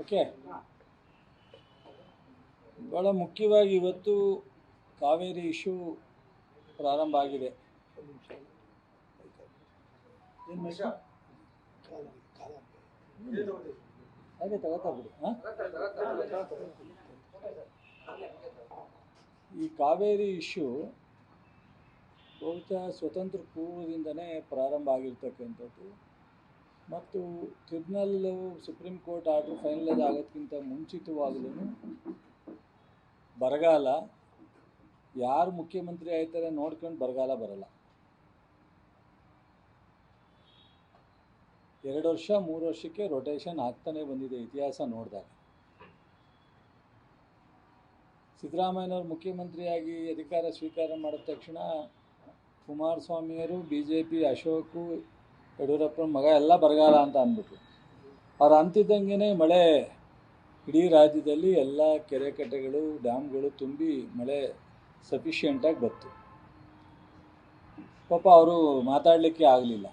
Okay. ಭಾಳ ಮುಖ್ಯವಾಗಿ ಇವತ್ತು ಕಾವೇರಿ ಇಶ್ಯೂ ಪ್ರಾರಂಭ ಆಗಿದೆ. ಹಾಗೆ ತಗೋತಾ ಬಿಡಿ. ಈ ಕಾವೇರಿ ಇಶ್ಯೂ ಬಹುಶಃ ಸ್ವತಂತ್ರ ಪೂರ್ವದಿಂದನೇ ಪ್ರಾರಂಭ ಆಗಿರ್ತಕ್ಕಂಥದ್ದು ಮತ್ತು ಟ್ರಿಬ್ಯುನಲ್ಲು ಸುಪ್ರೀಂ ಕೋರ್ಟ್ ಆರ್ಡ್ರ್ ಫೈನಲೈಸ್ ಆಗೋದಕ್ಕಿಂತ ಮುಂಚಿತವಾಗಲೂ ಬರಗಾಲ ಯಾರು ಮುಖ್ಯಮಂತ್ರಿ ಆಯ್ತಾರೆ ನೋಡ್ಕೊಂಡು ಬರಗಾಲ ಬರಲ್ಲ. 2 ವರ್ಷ 3 ವರ್ಷಕ್ಕೆ ರೊಟೇಷನ್ ಆಗ್ತಾನೆ ಬಂದಿದೆ ಇತಿಹಾಸ ನೋಡಿದಾಗ. ಸಿದ್ದರಾಮಯ್ಯನವರು ಮುಖ್ಯಮಂತ್ರಿಯಾಗಿ ಅಧಿಕಾರ ಸ್ವೀಕಾರ ಮಾಡಿದ ತಕ್ಷಣ ಕುಮಾರಸ್ವಾಮಿಯವರು BJP ಅಶೋಕು ಯಡಿಯೂರಪ್ಪನ ಮಗ ಎಲ್ಲ ಬರಗಾಲ ಅಂತ ಅಂದ್ಬಿಟ್ರು. ಅವ್ರು ಅಂತಿದ್ದಂಗೆ ಮಳೆ ಇಡೀ ರಾಜ್ಯದಲ್ಲಿ ಎಲ್ಲ ಕೆರೆ ಕಟ್ಟೆಗಳು ಡ್ಯಾಮ್ಗಳು ತುಂಬಿ ಮಳೆ ಸಫಿಷಿಯೆಂಟಾಗಿ ಬಂತು. ಪಾಪ ಅವರು ಮಾತಾಡಲಿಕ್ಕೆ ಆಗಲಿಲ್ಲ.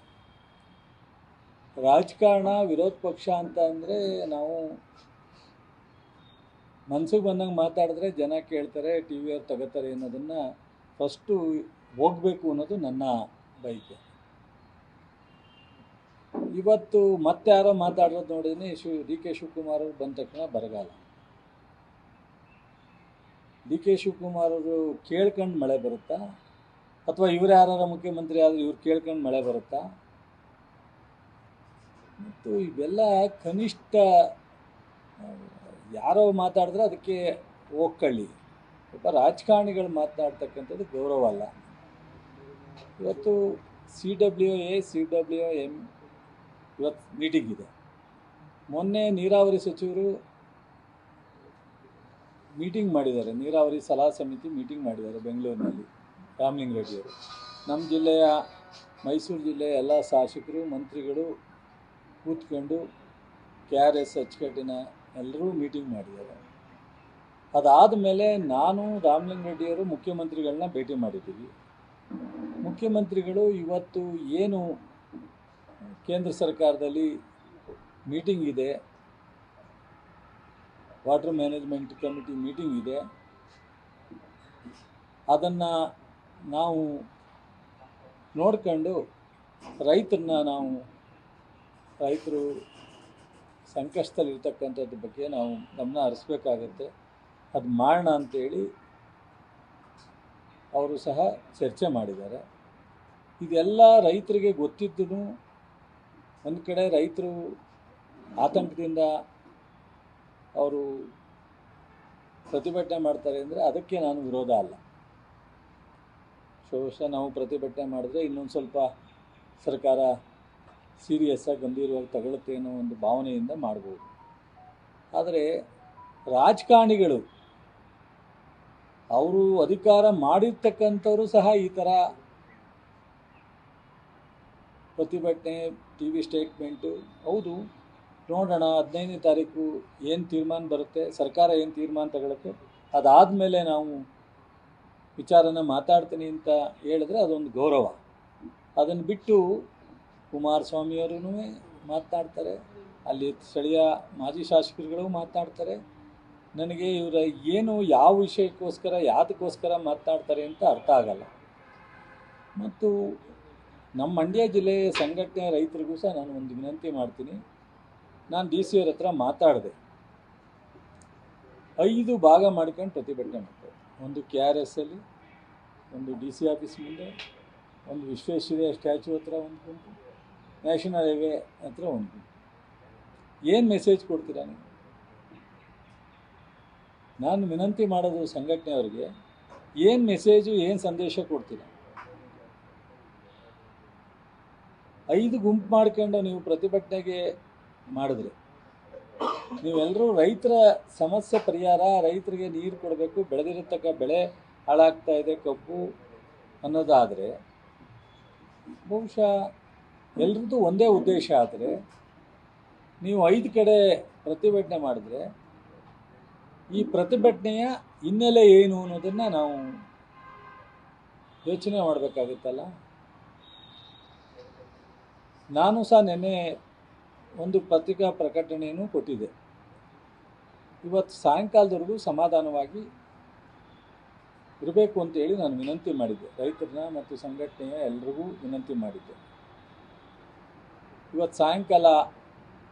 ರಾಜಕಾರಣ ವಿರೋಧ ಪಕ್ಷ ಅಂತ ಅಂದರೆ ನಾವು ಮನಸ್ಸಿಗೆ ಬಂದಂಗೆ ಮಾತಾಡಿದ್ರೆ ಜನ ಕೇಳ್ತಾರೆ, ಟಿ ವಿಯವ್ರು ತಗೋತಾರೆ ಅನ್ನೋದನ್ನು ಫಸ್ಟು ಹೋಗಬೇಕು ಅನ್ನೋದು ನನ್ನ ಬಯಕೆ. ಇವತ್ತು ಮತ್ತೆ ಯಾರೋ ಮಾತಾಡೋದು ನೋಡಿದ್ದೀನಿ, DK ಶಿವಕುಮಾರ್ ಅವರು ಬಂದ ತಕ್ಷಣ ಬರಗಾಲ. DK ಶಿವಕುಮಾರ್ ಅವರು ಕೇಳ್ಕೊಂಡು ಮಳೆ ಬರುತ್ತಾ, ಅಥವಾ ಇವ್ರು ಯಾರು ಮುಖ್ಯಮಂತ್ರಿ ಆದರೂ ಇವ್ರು ಕೇಳ್ಕೊಂಡು ಮಳೆ ಬರುತ್ತಾ? ಮತ್ತು ಇವೆಲ್ಲ ಕನಿಷ್ಠ ಯಾರೋ ಮಾತಾಡಿದ್ರೆ ಅದಕ್ಕೆ ಹೋಗ್ಕೊಳ್ಳಿ. ಒಬ್ಬ ರಾಜಕಾರಣಿಗಳು ಮಾತನಾಡ್ತಕ್ಕಂಥದ್ದು ಗೌರವ ಅಲ್ಲ. ಇವತ್ತು CWA CWM ಇವತ್ತು ಮೀಟಿಂಗ್ ಇದೆ. ಮೊನ್ನೆ ನೀರಾವರಿ ಸಚಿವರು ಮೀಟಿಂಗ್ ಮಾಡಿದ್ದಾರೆ, ನೀರಾವರಿ ಸಲಹಾ ಸಮಿತಿ ಮೀಟಿಂಗ್ ಮಾಡಿದ್ದಾರೆ ಬೆಂಗಳೂರಿನಲ್ಲಿ. ರಾಮಲಿಂಗ ರೆಡ್ಡಿಯವರು, ನಮ್ಮ ಜಿಲ್ಲೆಯ ಮೈಸೂರು ಜಿಲ್ಲೆಯ ಎಲ್ಲ ಶಾಸಕರು ಮಂತ್ರಿಗಳು ಕೂತ್ಕೊಂಡು KRS ಅಚ್ಚುಕಟ್ಟಿನ ಎಲ್ಲರೂ ಮೀಟಿಂಗ್ ಮಾಡಿದ್ದಾರೆ. ಅದಾದ ಮೇಲೆ ನಾನು ರಾಮಲಿಂಗ ರೆಡ್ಡಿಯವರು ಮುಖ್ಯಮಂತ್ರಿಗಳನ್ನ ಭೇಟಿ ಮಾಡಿದ್ದೀವಿ. ಮುಖ್ಯಮಂತ್ರಿಗಳು ಇವತ್ತು ಏನು ಕೇಂದ್ರ ಸರ್ಕಾರದಲ್ಲಿ ಮೀಟಿಂಗ್ ಇದೆ, ವಾಟರ್ ಮ್ಯಾನೇಜ್ಮೆಂಟ್ ಕಮಿಟಿ ಮೀಟಿಂಗ್ ಇದೆ, ಅದನ್ನು ನಾವು ನೋಡ್ಕೊಂಡು ರೈತರು ಸಂಕಷ್ಟದಲ್ಲಿರ್ತಕ್ಕಂಥದ್ದು ಬಗ್ಗೆ ನಾವು ಗಮನ ಹರಿಸ್ಬೇಕಾಗತ್ತೆ. ಅದು ಮಾಡೋಣ ಅಂತೇಳಿ ಅವರು ಸಹ ಚರ್ಚೆ ಮಾಡಿದ್ದಾರೆ. ಇದೆಲ್ಲ ರೈತರಿಗೆ ಗೊತ್ತಿದ್ದೂ ಒಂದು ಕಡೆ ರೈತರು ಆತಂಕದಿಂದ ಅವರು ಪ್ರತಿಭಟನೆ ಮಾಡ್ತಾರೆ ಅಂದರೆ ಅದಕ್ಕೆ ನಾನು ವಿರೋಧ ಅಲ್ಲ. ಬಹುಶಃ ನಾವು ಪ್ರತಿಭಟನೆ ಮಾಡಿದ್ರೆ ಇನ್ನೊಂದು ಸ್ವಲ್ಪ ಸರ್ಕಾರ ಸೀರಿಯಸ್ಸಾಗಿ ಗಂಭೀರವಾಗಿ ತಗೊಳುತ್ತೆ ಅನ್ನೋ ಒಂದು ಭಾವನೆಯಿಂದ ಮಾಡ್ಬೋದು. ಆದರೆ ರಾಜಕಾರಣಿಗಳು ಅವರು ಅಧಿಕಾರ ಮಾಡಿರ್ತಕ್ಕಂಥವರು ಸಹ ಈ ಥರ ಪ್ರತಿಭಟನೆ, TV ಸ್ಟೇಟ್ಮೆಂಟು, ಹೌದು ನೋಡೋಣ 15ನೇ ತಾರೀಕು ಏನು ತೀರ್ಮಾನ ಬರುತ್ತೆ, ಸರ್ಕಾರ ಏನು ತೀರ್ಮಾನ ತಗೊಳುತ್ತೆ, ಅದಾದಮೇಲೆ ನಾವು ವಿಚಾರನ ಮಾತಾಡ್ತೀನಿ ಅಂತ ಹೇಳಿದ್ರೆ ಅದೊಂದು ಗೌರವ. ಅದನ್ನು ಬಿಟ್ಟು ಕುಮಾರಸ್ವಾಮಿಯವರು ಮಾತನಾಡ್ತಾರೆ, ಅಲ್ಲಿ ಸ್ಥಳೀಯ ಮಾಜಿ ಶಾಸಕರುಗಳು ಮಾತನಾಡ್ತಾರೆ. ನನಗೆ ಇವರ ಏನು ಯಾವ ವಿಷಯಕ್ಕೋಸ್ಕರ ಯಾತಕ್ಕೋಸ್ಕರ ಮಾತನಾಡ್ತಾರೆ ಅಂತ ಅರ್ಥ ಆಗಲ್ಲ. ಮತ್ತು ನಮ್ಮ ಮಂಡ್ಯ ಜಿಲ್ಲೆಯ ಸಂಘಟನೆ ರೈತರಿಗೂ ಸಹ ನಾನು ಒಂದು ವಿನಂತಿ ಮಾಡ್ತೀನಿ. ನಾನು DC ಅವ್ರ ಹತ್ರ ಮಾತಾಡಿದೆ, 5 ಭಾಗ ಮಾಡ್ಕೊಂಡು ಪ್ರತಿಭಟನೆ ಮಾಡ್ತಾರೆ. ಒಂದು KRS ಅಲ್ಲಿ, ಒಂದು DC ಆಫೀಸ್ ಮುಂದೆ, ಒಂದು ವಿಶ್ವೇಶ್ವರಯ್ಯ ಸ್ಟ್ಯಾಚ್ಯೂ ಹತ್ರ ಒಂದು ಗುಂಪು, ನ್ಯಾಷನಲ್ ಹೈವೇ ಹತ್ರ ಒಂದು ಗುಂಪು. ಏನು ಮೆಸೇಜ್ ಕೊಡ್ತೀರಾ ನೀವು? ನಾನು ವಿನಂತಿ ಮಾಡೋದು ಸಂಘಟನೆಯವರಿಗೆ, ಏನು ಮೆಸೇಜು ಏನು ಸಂದೇಶ ಕೊಡ್ತೀರಾ? 5 ಗುಂಪು ಮಾಡ್ಕೊಂಡು ನೀವು ಪ್ರತಿಭಟನೆಗೆ ಮಾಡಿದ್ರೆ, ನೀವೆಲ್ಲರೂ ರೈತರ ಸಮಸ್ಯೆ ಪರಿಹಾರ, ರೈತರಿಗೆ ನೀರು ಕೊಡಬೇಕು, ಬೆಳೆದಿರತಕ್ಕ ಬೆಳೆ ಹಾಳಾಗ್ತಾ ಇದೆ ಕಬ್ಬು ಅನ್ನೋದಾದರೆ, ಬಹುಶಃ ಎಲ್ರದ್ದು ಒಂದೇ ಉದ್ದೇಶ ಆದರೆ ನೀವು 5 ಕಡೆ ಪ್ರತಿಭಟನೆ ಮಾಡಿದ್ರೆ ಈ ಪ್ರತಿಭಟನೆಯ ಹಿನ್ನೆಲೆ ಏನು ಅನ್ನೋದನ್ನು ನಾವು ಯೋಚನೆ ಮಾಡಬೇಕಾಗುತ್ತಲ್ಲ. ನಾನು ಸಹ ನಿನ್ನೆ ಒಂದು ಪತ್ರಿಕಾ ಪ್ರಕಟಣೆಯನ್ನು ಕೊಟ್ಟಿದೆ. ಇವತ್ತು ಸಾಯಂಕಾಲದವರೆಗೂ ಸಮಾಧಾನವಾಗಿ ಇರಬೇಕು ಅಂತೇಳಿ ನಾನು ವಿನಂತಿ ಮಾಡಿದ್ದೆ. ರೈತರನ್ನ ಮತ್ತು ಸಂಘಟನೆಯ ಎಲ್ರಿಗೂ ವಿನಂತಿ ಮಾಡಿದ್ದೆ. ಇವತ್ತು ಸಾಯಂಕಾಲ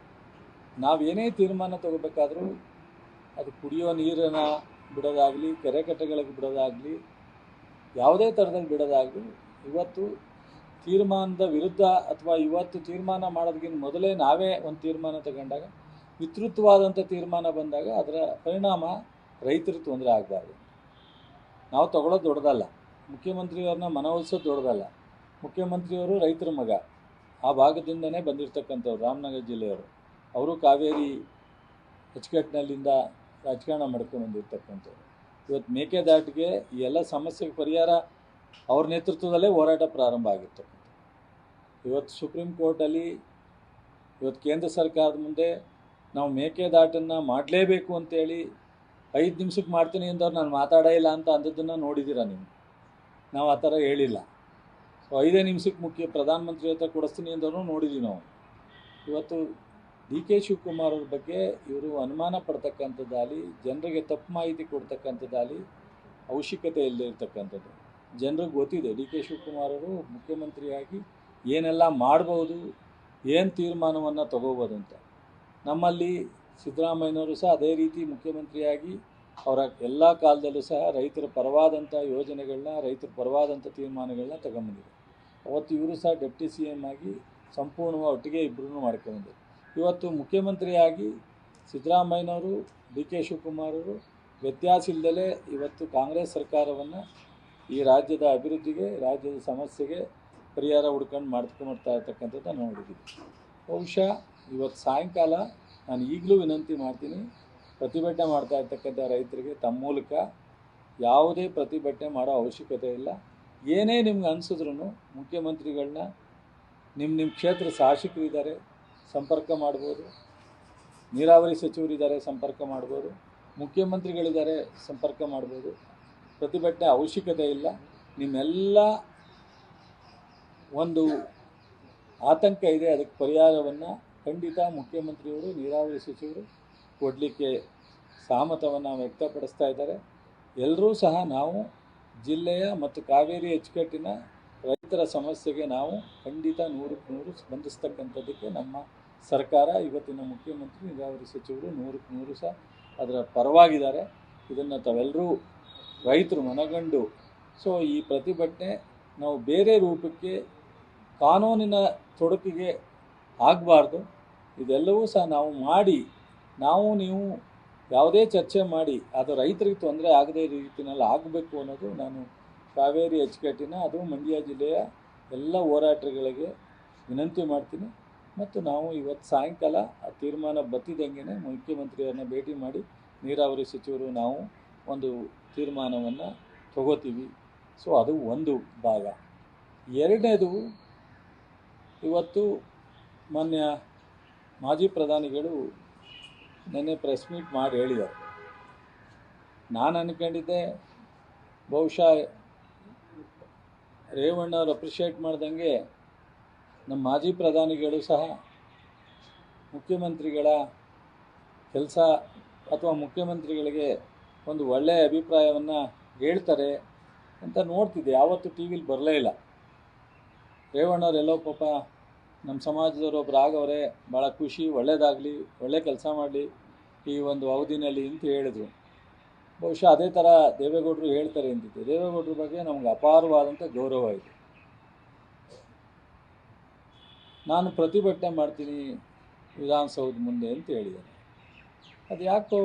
ನಾವೇನೇ ತೀರ್ಮಾನ ತಗೋಬೇಕಾದ್ರೂ ಅದು ಕುಡಿಯೋ ನೀರನ್ನು ಬಿಡೋದಾಗಲಿ, ಕೆರೆ ಕಟ್ಟೆಗಳಿಗೆ ಬಿಡೋದಾಗಲಿ, ಯಾವುದೇ ಥರದಲ್ಲಿ ಬಿಡೋದಾಗಲಿ, ಇವತ್ತು ತೀರ್ಮಾನದ ವಿರುದ್ಧ ಅಥವಾ ಇವತ್ತು ತೀರ್ಮಾನ ಮಾಡೋದಕ್ಕಿಂತ ಮೊದಲೇ ನಾವೇ ಒಂದು ತೀರ್ಮಾನ ತಗೊಂಡಾಗ, ವಿಸ್ತೃತವಾದಂಥ ತೀರ್ಮಾನ ಬಂದಾಗ ಅದರ ಪರಿಣಾಮ ರೈತರಿಗೆ ತೊಂದರೆ ಆಗಬಾರ್ದು. ನಾವು ತಗೊಳ್ಳೋದು ದೊಡ್ಡದಲ್ಲ, ಮುಖ್ಯಮಂತ್ರಿಯವ್ರನ್ನ ಮನವೊಲಿಸೋದು ದೊಡ್ಡದಲ್ಲ. ಮುಖ್ಯಮಂತ್ರಿಯವರು ರೈತರ ಮಗ, ಆ ಭಾಗದಿಂದನೇ ಬಂದಿರತಕ್ಕಂಥವ್ರು, ರಾಮನಗರ ಜಿಲ್ಲೆಯವರು. ಅವರು ಕಾವೇರಿ ಅಚ್ಚುಕಟ್ಟಿನಲ್ಲಿಂದ ರಾಜಕಾರಣ ಮಾಡ್ಕೊಂಡು ಬಂದಿರ್ತಕ್ಕಂಥವ್ರು. ಇವತ್ತು ಮೇಕೆದಾಟಿಗೆ ಈ ಎಲ್ಲ ಸಮಸ್ಯೆಗೆ ಪರಿಹಾರ ಅವ್ರ ನೇತೃತ್ವದಲ್ಲೇ ಹೋರಾಟ ಪ್ರಾರಂಭ ಆಗಿರ್ತಕ್ಕಂಥದ್ದು. ಇವತ್ತು ಸುಪ್ರೀಂ ಕೋರ್ಟಲ್ಲಿ, ಇವತ್ತು ಕೇಂದ್ರ ಸರ್ಕಾರದ ಮುಂದೆ ನಾವು ಮೇಕೆದಾಟನ್ನು ಮಾಡಲೇಬೇಕು ಅಂತೇಳಿ 5 ನಿಮಿಷಕ್ಕೆ ಮಾಡ್ತೀನಿ ಅಂದವ್ರು ನಾನು ಮಾತಾಡೇ ಇಲ್ಲ ಅಂತ ಅಂದದ್ದನ್ನು ನೋಡಿದ್ದೀರಾ ನೀವು. ನಾವು ಆ ಥರ ಹೇಳಿಲ್ಲ. ಸೊ 5 ನಿಮಿಷಕ್ಕೆ ಪ್ರಧಾನಮಂತ್ರಿ ಹತ್ರ ಕೊಡಿಸ್ತೀನಿ ಅಂದವ್ರು ನೋಡಿದ್ದೀವಿ ನಾವು. ಇವತ್ತು ಡಿ ಕೆ ಶಿವಕುಮಾರ್ ಅವ್ರ ಬಗ್ಗೆ ಇವರು ಅನುಮಾನ ಪಡ್ತಕ್ಕಂಥದ್ದಾಗಲಿ, ಜನರಿಗೆ ತಪ್ಪು ಮಾಹಿತಿ ಕೊಡ್ತಕ್ಕಂಥದ್ದಾಗಲಿ ಅವಶ್ಯಕತೆ ಇಲ್ಲದೆ ಇರ್ತಕ್ಕಂಥದ್ದು. ಜನರಿಗೆ ಗೊತ್ತಿದೆ ಡಿ ಕೆ ಶಿವಕುಮಾರ್ ಅವರು ಮುಖ್ಯಮಂತ್ರಿಯಾಗಿ ಏನೆಲ್ಲ ಮಾಡ್ಬೋದು, ಏನು ತೀರ್ಮಾನವನ್ನು ತಗೋಬೋದು ಅಂತ. ನಮ್ಮಲ್ಲಿ ಸಿದ್ದರಾಮಯ್ಯನವರು ಸಹ ಅದೇ ರೀತಿ ಮುಖ್ಯಮಂತ್ರಿಯಾಗಿ ಅವರ ಎಲ್ಲ ಕಾಲದಲ್ಲೂ ಸಹ ರೈತರ ಪರವಾದಂಥ ಯೋಜನೆಗಳನ್ನ, ರೈತರ ಪರವಾದಂಥ ತೀರ್ಮಾನಗಳನ್ನ ತಗೊಂಬಂದಿದೆ. ಅವತ್ತು ಇವರು ಸಹ ಡೆಪ್ಟಿ CM ಆಗಿ ಸಂಪೂರ್ಣವಾಗಿ ಒಟ್ಟಿಗೆ ಇಬ್ಬರೂ ಮಾಡ್ಕೊಂಡಿದ್ದಾರೆ. ಇವತ್ತು ಮುಖ್ಯಮಂತ್ರಿಯಾಗಿ ಸಿದ್ದರಾಮಯ್ಯನವರು, ಡಿ ಕೆ ಶಿವಕುಮಾರ್ ಅವರು ವ್ಯತ್ಯಾಸ ಇಲ್ಲದಲೇ ಇವತ್ತು ಕಾಂಗ್ರೆಸ್ ಸರ್ಕಾರವನ್ನು ಈ ರಾಜ್ಯದ ಅಭಿವೃದ್ಧಿಗೆ, ರಾಜ್ಯದ ಸಮಸ್ಯೆಗೆ ಪರಿಹಾರ ಹುಡ್ಕೊಂಡು ಮಾಡ್ತಾ ಇರ್ತಕ್ಕಂಥದ್ದು ನೋಡಿದ್ದೀವಿ. ಬಹುಶಃ ಇವತ್ತು ಸಾಯಂಕಾಲ ನಾನು ಈಗಲೂ ವಿನಂತಿ ಮಾಡ್ತೀನಿ, ಪ್ರತಿಭಟನೆ ಮಾಡ್ತಾ ಇರ್ತಕ್ಕಂಥ ರೈತರಿಗೆ ತಮ್ಮ ಮೂಲಕ ಯಾವುದೇ ಪ್ರತಿಭಟನೆ ಮಾಡೋ ಅವಶ್ಯಕತೆ ಇಲ್ಲ. ಏನೇ ನಿಮ್ಗೆ ಅನಿಸಿದ್ರೂ ಮುಖ್ಯಮಂತ್ರಿಗಳನ್ನ, ನಿಮ್ಮ ಕ್ಷೇತ್ರ ಶಾಸಕರಿದ್ದಾರೆ ಸಂಪರ್ಕ ಮಾಡ್ಬೋದು, ನೀರಾವರಿ ಸಚಿವರಿದ್ದಾರೆ ಸಂಪರ್ಕ ಮಾಡ್ಬೋದು, ಮುಖ್ಯಮಂತ್ರಿಗಳಿದ್ದಾರೆ ಸಂಪರ್ಕ ಮಾಡ್ಬೋದು. ಪ್ರತಿಭಟನೆ ಅವಶ್ಯಕತೆ ಇಲ್ಲ. ನಿಮ್ಮೆಲ್ಲ ಒಂದು ಆತಂಕ ಇದೆ, ಅದಕ್ಕೆ ಪರಿಹಾರವನ್ನು ಖಂಡಿತ ಮುಖ್ಯಮಂತ್ರಿಯವರು, ನೀರಾವರಿ ಸಚಿವರು ಕೊಡಲಿಕ್ಕೆ ಸಹಮತವನ್ನು ವ್ಯಕ್ತಪಡಿಸ್ತಾ ಇದ್ದಾರೆ. ಎಲ್ಲರೂ ಸಹ ನಾವು ಜಿಲ್ಲೆಯ ಮತ್ತು ಕಾವೇರಿ ಅಚ್ಚುಕಟ್ಟಿನ ರೈತರ ಸಮಸ್ಯೆಗೆ ನಾವು ಖಂಡಿತ 100ಕ್ಕೆ 100 ಸ್ಪಂದಿಸ್ತಕ್ಕಂಥದ್ದಕ್ಕೆ ನಮ್ಮ ಸರ್ಕಾರ, ಇವತ್ತಿನ ಮುಖ್ಯಮಂತ್ರಿ, ನೀರಾವರಿ ಸಚಿವರು 100ಕ್ಕೆ 100 ಸಹ ಅದರ ಪರವಾಗಿದ್ದಾರೆ. ಇದನ್ನು ತಾವೆಲ್ಲರೂ ರೈತರು ಮನಗಂಡು, ಸೊ ಈ ಪ್ರತಿಭಟನೆ ನಾವು ಬೇರೆ ರೂಪಕ್ಕೆ, ಕಾನೂನಿನ ತೊಡಕಿಗೆ ಆಗಬಾರ್ದು. ಇದೆಲ್ಲವೂ ಸಹ ನಾವು ಮಾಡಿ, ನೀವು ಯಾವುದೇ ಚರ್ಚೆ ಮಾಡಿ ಅದು ರೈತರಿಗೆ ತೊಂದರೆ ಆಗದೇ ರೀತಿಯಲ್ಲಿ ಆಗಬೇಕು ಅನ್ನೋದು ನಾನು ಕಾವೇರಿ ಅಚ್ಚುಕಟ್ಟಿನ, ಅದು ಮಂಡ್ಯ ಜಿಲ್ಲೆಯ ಎಲ್ಲ ಹೋರಾಟಗಳಿಗೆ ವಿನಂತಿ ಮಾಡ್ತೀನಿ. ಮತ್ತು ನಾವು ಇವತ್ತು ಸಾಯಂಕಾಲ ಆ ತೀರ್ಮಾನ ಬತ್ತಿದಂಗೆ ಮುಖ್ಯಮಂತ್ರಿಯವ್ರನ್ನ ಭೇಟಿ ಮಾಡಿ ನೀರಾವರಿ ಸಚಿವರು ನಾವು ಒಂದು ತೀರ್ಮಾನವನ್ನು ತಗೋತೀವಿ. ಸೊ ಅದು ಒಂದು ಭಾಗ. ಎರಡನೇದು, ಇವತ್ತು ಮಾನ್ಯ ಮಾಜಿ ಪ್ರಧಾನಿಗಳು ನೆನ್ನೆ ಪ್ರೆಸ್ ಮೀಟ್ ಮಾಡಿ ಹೇಳಿದ್ದಾರೆ. ನಾನು ಅಂದ್ಕೊಂಡಿದ್ದೆ ಬಹುಶಃ ರೇವಣ್ಣವ್ರು ಅಪ್ರಿಷಿಯೇಟ್ ಮಾಡ್ದಂಗೆ ನಮ್ಮ ಮಾಜಿ ಪ್ರಧಾನಿಗಳು ಸಹ ಮುಖ್ಯಮಂತ್ರಿಗಳ ಕೆಲಸ ಅಥವಾ ಮುಖ್ಯಮಂತ್ರಿಗಳಿಗೆ ಒಂದು ಒಳ್ಳೆಯ ಅಭಿಪ್ರಾಯವನ್ನು ಹೇಳ್ತಾರೆ ಅಂತ ನೋಡ್ತಿದ್ದೆ. ಯಾವತ್ತೂ ಟಿ ವಿಲಿ ಬರಲೇ ಇಲ್ಲ. ರೇವಣ್ಣವರೆಲ್ಲೋ ಪಾಪ ನಮ್ಮ ಸಮಾಜದವರು ಒಬ್ಬರು ಆಗವ್ರೆ, ಭಾಳ ಖುಷಿ, ಒಳ್ಳೆಯದಾಗಲಿ, ಒಳ್ಳೆ ಕೆಲಸ ಮಾಡಲಿ ಈ ಒಂದು ಅವಧಿನಲ್ಲಿ ಅಂತ ಹೇಳಿದರು. ಬಹುಶಃ ಅದೇ ಥರ ದೇವೇಗೌಡರು ಹೇಳ್ತಾರೆ ಅಂತಿದ್ದೆ. ದೇವೇಗೌಡರ ಬಗ್ಗೆ ನಮ್ಗೆ ಅಪಾರವಾದಂಥ ಗೌರವ ಇದೆ. ನಾನು ಪ್ರತಿಭಟನೆ ಮಾಡ್ತೀನಿ ವಿಧಾನಸೌಧ ಮುಂದೆ ಅಂತ ಹೇಳಿದ್ದಾರೆ. ಅದು ಯಾಕೋ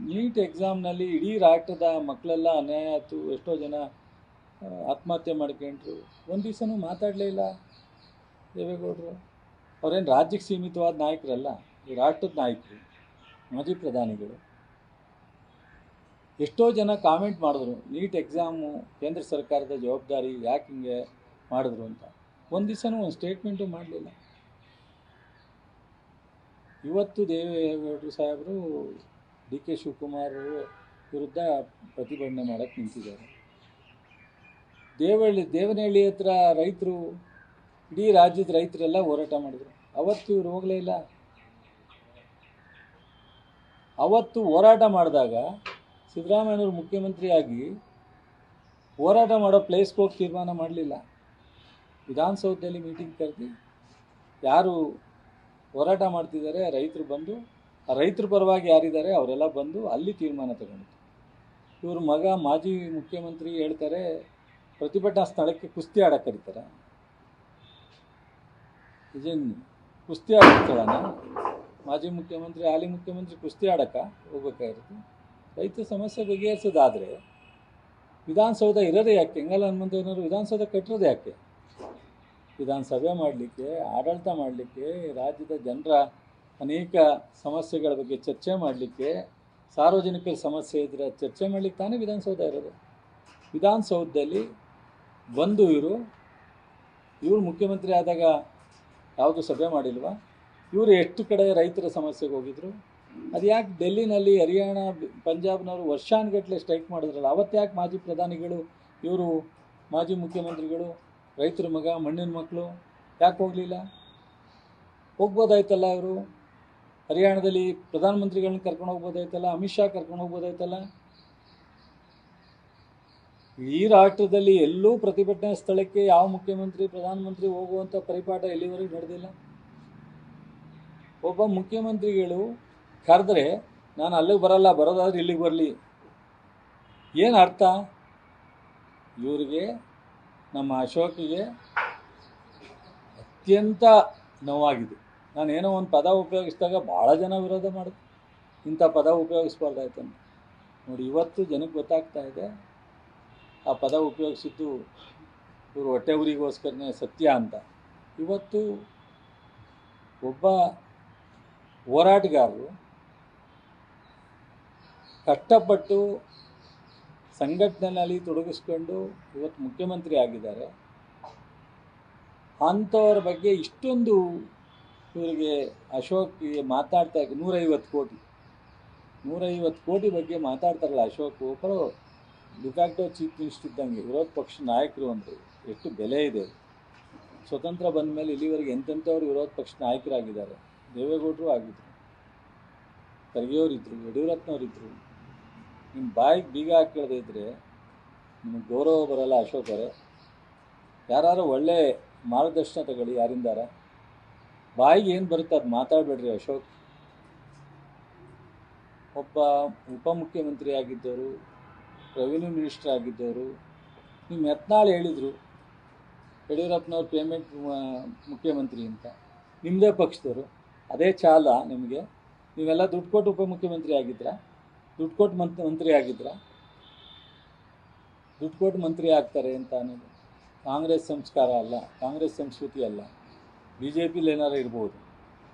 ನೀಟ್ ಎಕ್ಸಾಮ್ನಲ್ಲಿ ಇಡೀ ರಾಷ್ಟ್ರದ ಮಕ್ಕಳೆಲ್ಲ ಅನ್ಯಾಯ ಆಯಿತು, ಎಷ್ಟೋ ಜನ ಆತ್ಮಹತ್ಯೆ ಮಾಡ್ಕೊಂಡ್ರು, ಒಂದು ದಿವಸನೂ ಮಾತಾಡಲೇ ಇಲ್ಲ ದೇವೇಗೌಡರು. ಅವರೇನು ರಾಜ್ಯಕ್ಕೆ ಸೀಮಿತವಾದ ನಾಯಕರಲ್ಲ, ಈ ರಾಷ್ಟ್ರದ ನಾಯಕರು, ಮಾಜಿ ಪ್ರಧಾನಿಗಳು. ಎಷ್ಟೋ ಜನ ಕಾಮೆಂಟ್ ಮಾಡಿದ್ರು, ನೀಟ್ ಎಕ್ಸಾಮು ಕೇಂದ್ರ ಸರ್ಕಾರದ ಜವಾಬ್ದಾರಿ, ಯಾಕೆ ಹಿಂಗೆ ಮಾಡಿದ್ರು ಅಂತ. ಒಂದು ದಿವಸನೂ ಒಂದು ಸ್ಟೇಟ್ಮೆಂಟು ಮಾಡಲಿಲ್ಲ. ಇವತ್ತು ದೇವೇಗೌಡರು ಸಾಹೇಬರು ಡಿ ಕೆ ಶಿವಕುಮಾರ್ ವಿರುದ್ಧ ಪ್ರತಿಭಟನೆ ಮಾಡೋಕ್ಕೆ ನಿಂತಿದ್ದಾರೆ. ದೇವನಹಳ್ಳಿ ಹತ್ರ ರೈತರು, ಇಡೀ ರಾಜ್ಯದ ರೈತರೆಲ್ಲ ಹೋರಾಟ ಮಾಡಿದ್ರು. ಅವತ್ತು ಇವ್ರು ಹೋಗಲೇ ಇಲ್ಲ. ಅವತ್ತು ಹೋರಾಟ ಮಾಡಿದಾಗ ಸಿದ್ದರಾಮಯ್ಯನವರು ಮುಖ್ಯಮಂತ್ರಿಯಾಗಿ ಹೋರಾಟ ಮಾಡೋ ಪ್ಲೇಸ್ಗೆ ಹೋಗಿ ತೀರ್ಮಾನ ಮಾಡಲಿಲ್ಲ. ವಿಧಾನಸೌಧದಲ್ಲಿ ಮೀಟಿಂಗ್ ಕರೆದು ಯಾರು ಹೋರಾಟ ಮಾಡ್ತಿದ್ದಾರೆ ರೈತರು ಬಂದು, ಆ ರೈತರ ಪರವಾಗಿ ಯಾರಿದ್ದಾರೆ ಅವರೆಲ್ಲ ಬಂದು ಅಲ್ಲಿ ತೀರ್ಮಾನ ತಗೊಂಡಿತ್ತು. ಇವ್ರ ಮಗ ಮಾಜಿ ಮುಖ್ಯಮಂತ್ರಿ ಹೇಳ್ತಾರೆ ಪ್ರತಿಭಟನಾ ಸ್ಥಳಕ್ಕೆ ಕುಸ್ತಿ ಆಡಕ್ಕೆ ಕರೀತಾರೆ. ಇದೇನು ಕುಸ್ತಿ ಆಡೋ ಸ್ಥಳನ? ಮಾಜಿ ಮುಖ್ಯಮಂತ್ರಿ ಹಾಲಿ ಮುಖ್ಯಮಂತ್ರಿ ಕುಸ್ತಿ ಆಡಕ್ಕೆ ಹೋಗ್ಬೇಕಾಗಿರುತ್ತೆ. ರೈತ ಸಮಸ್ಯೆ ಬಗೆಹರಿಸೋದಾದರೆ ವಿಧಾನಸೌಧ ಇರೋದೇ ಯಾಕೆ? ಕೆಂಗಲ್ ಹನುಮಂತಯ್ಯನವರು ವಿಧಾನಸೌಧ ಕಟ್ಟಿರೋದು ಯಾಕೆ? ವಿಧಾನಸಭೆ ಮಾಡಲಿಕ್ಕೆ, ಆಡಳಿತ ಮಾಡಲಿಕ್ಕೆ, ರಾಜ್ಯದ ಜನರ ಅನೇಕ ಸಮಸ್ಯೆಗಳ ಬಗ್ಗೆ ಚರ್ಚೆ ಮಾಡಲಿಕ್ಕೆ, ಸಾರ್ವಜನಿಕರ ಸಮಸ್ಯೆ ಇದ್ದರೆ ಚರ್ಚೆ ಮಾಡಲಿಕ್ಕೆ ತಾನೇ ವಿಧಾನಸೌಧ ಇರೋದು. ವಿಧಾನಸೌಧದಲ್ಲಿ ಬಂದು ಇವರು ಮುಖ್ಯಮಂತ್ರಿ ಆದಾಗ ಯಾವುದು ಸಭೆ ಮಾಡಿಲ್ವಾ? ಇವರು ಎಷ್ಟು ಕಡೆ ರೈತರ ಸಮಸ್ಯೆಗೆ ಹೋಗಿದ್ರು? ಅದು ಯಾಕೆ ಡೆಲ್ಲಿನಲ್ಲಿ ಹರಿಯಾಣ ಪಂಜಾಬ್ನವರು ವರ್ಷಾನುಗಟ್ಟಲೆ ಸ್ಟ್ರೈಕ್ ಮಾಡಿದ್ರಲ್ಲ, ಅವತ್ತು ಯಾಕೆ ಮಾಜಿ ಪ್ರಧಾನಿಗಳು ಇವರು ಮಾಜಿ ಮುಖ್ಯಮಂತ್ರಿಗಳು ರೈತರ ಮಗ ಮಣ್ಣಿನ ಮಕ್ಕಳು ಯಾಕೆ ಹೋಗಲಿಲ್ಲ? ಹೋಗ್ಬೋದಾಯ್ತಲ್ಲ. ಇವರು ಹರಿಯಾಣದಲ್ಲಿ ಪ್ರಧಾನಮಂತ್ರಿಗಳನ್ನ ಕರ್ಕೊಂಡು ಹೋಗ್ಬೋದಾಯ್ತಲ್ಲ, ಅಮಿತ್ ಶಾ ಕರ್ಕೊಂಡು ಹೋಗ್ಬೋದಾಯ್ತಲ್ಲ. ಈ ರಾಷ್ಟ್ರದಲ್ಲಿ ಎಲ್ಲೂ ಪ್ರತಿಭಟನಾ ಸ್ಥಳಕ್ಕೆ ಯಾವ ಮುಖ್ಯಮಂತ್ರಿ ಪ್ರಧಾನಮಂತ್ರಿ ಹೋಗುವಂಥ ಪರಿಪಾಠ ಎಲ್ಲಿವರೆಗೂ ನಡೆದಿಲ್ಲ. ಒಬ್ಬ ಮುಖ್ಯಮಂತ್ರಿಗಳು ಕರೆದ್ರೆ ನಾನು ಅಲ್ಲಿಗೆ ಬರಲ್ಲ, ಬರೋದಾದ್ರೆ ಇಲ್ಲಿಗೆ ಬರಲಿ, ಏನು ಅರ್ಥ? ಇವರಿಗೆ, ನಮ್ಮ ಅಶೋಕಿಗೆ ಅತ್ಯಂತ ನೋವಾಗಿದೆ. ನಾನು ಏನೋ ಒಂದು ಪದ ಉಪಯೋಗಿಸಿದಾಗ ಭಾಳ ಜನ ವಿರೋಧ ಮಾಡೋದು, ಇಂಥ ಪದ ಉಪಯೋಗಿಸ್ಬಾರ್ದಾಯ್ತು ಅಂತ. ನೋಡಿ, ಇವತ್ತು ಜನಕ್ಕೆ ಗೊತ್ತಾಗ್ತಾ ಇದೆ ಆ ಪದ ಉಪಯೋಗಿಸಿದ್ದು ಇವರು ಹೊಟ್ಟೆ ಉರಿಗೋಸ್ಕರನೇ ಸತ್ಯ ಅಂತ. ಇವತ್ತು ಒಬ್ಬ ಹೋರಾಟಗಾರರು ಕಷ್ಟಪಟ್ಟು ಸಂಘಟನೆಯಲ್ಲಿ ತೊಡಗಿಸ್ಕೊಂಡು ಇವತ್ತು ಮುಖ್ಯಮಂತ್ರಿ ಆಗಿದ್ದಾರೆ. ಅಂಥವ್ರ ಬಗ್ಗೆ ಇಷ್ಟೊಂದು ಇವರಿಗೆ ಅಶೋಕ್ಗೆ ಮಾತಾಡ್ತಾ 150 ಕೋಟಿ ಬಗ್ಗೆ ಮಾತಾಡ್ತಾರಲ್ಲ ಅಶೋಕ್. ಒಬ್ಬರು ಡಿಫ್ಯಾಕ್ಟೋ ಚೀಫ್ ಮಿನಿಸ್ಟರ್ ಇದ್ದಂಗೆ, ವಿರೋಧ ಪಕ್ಷ ನಾಯಕರು ಅಂದರೆ ಎಷ್ಟು ಬೆಲೆ ಇದೆ. ಸ್ವತಂತ್ರ ಬಂದ ಮೇಲೆ ಇಲ್ಲಿವರೆಗೆ ಎಂತೆಂಥವ್ರು ವಿರೋಧ ಪಕ್ಷ ನಾಯಕರಾಗಿದ್ದಾರೆ. ದೇವೇಗೌಡರು ಆಗಿದ್ದರು, ಖರ್ಗೆಯವರಿದ್ದರು, ಯಡಿಯೂರಪ್ಪನವರಿದ್ದರು. ನಿಮ್ಮ ಬಾಯಿಗೆ ಬೀಗ ಹಾಕಿಳದೇ ಇದ್ದರೆ ನಿಮಗೆ ಗೌರವ ಬರಲ್ಲ. ಅಶೋಕ್ ಅವರೇ, ಯಾರು ಒಳ್ಳೆ ಮಾರ್ಗದರ್ಶನ ತಗೊಳ್ಳಿ ಯಾರಿಂದಾರ. ಬಾಯಿಗೆ ಏನು ಬರುತ್ತೆ ಅದು ಮಾತಾಡಬೇಡ್ರಿ ಅಶೋಕ್. ಒಬ್ಬ ಉಪಮುಖ್ಯಮಂತ್ರಿ ಆಗಿದ್ದವರು, ರೆವಿನ್ಯೂ ಮಿನಿಸ್ಟರ್ ಆಗಿದ್ದವರು. ನಿಮ್ಮ ಯತ್ನಾಳ್ ಹೇಳಿದರು ಯಡಿಯೂರಪ್ಪನವ್ರು ಪೇಮೆಂಟ್ ಮುಖ್ಯಮಂತ್ರಿ ಅಂತ. ನಿಮ್ಮದೇ ಪಕ್ಷದವರು, ಅದೇ ಚಾಲ ನಿಮಗೆ? ನೀವೆಲ್ಲ ದುಡ್ಡು ಕೊಟ್ಟು ಉಪಮುಖ್ಯಮಂತ್ರಿ ಆಗಿದ್ರಾ? ದುಡ್ಡು ಕೊಟ್ಟು ಮಂತ್ರಿ ಆಗಿದ್ರಾ? ದುಡ್ಡು ಕೊಟ್ಟು ಮಂತ್ರಿ ಆಗ್ತಾರೆ ಅಂತ ಅನ್ನೋದು ಕಾಂಗ್ರೆಸ್ ಸಂಸ್ಕಾರ ಅಲ್ಲ, ಕಾಂಗ್ರೆಸ್ ಸಂಸ್ಕೃತಿ ಅಲ್ಲ. ಬಿ ಜೆ ಪಿಲಿ ಏನಾರು ಇರ್ಬೋದು.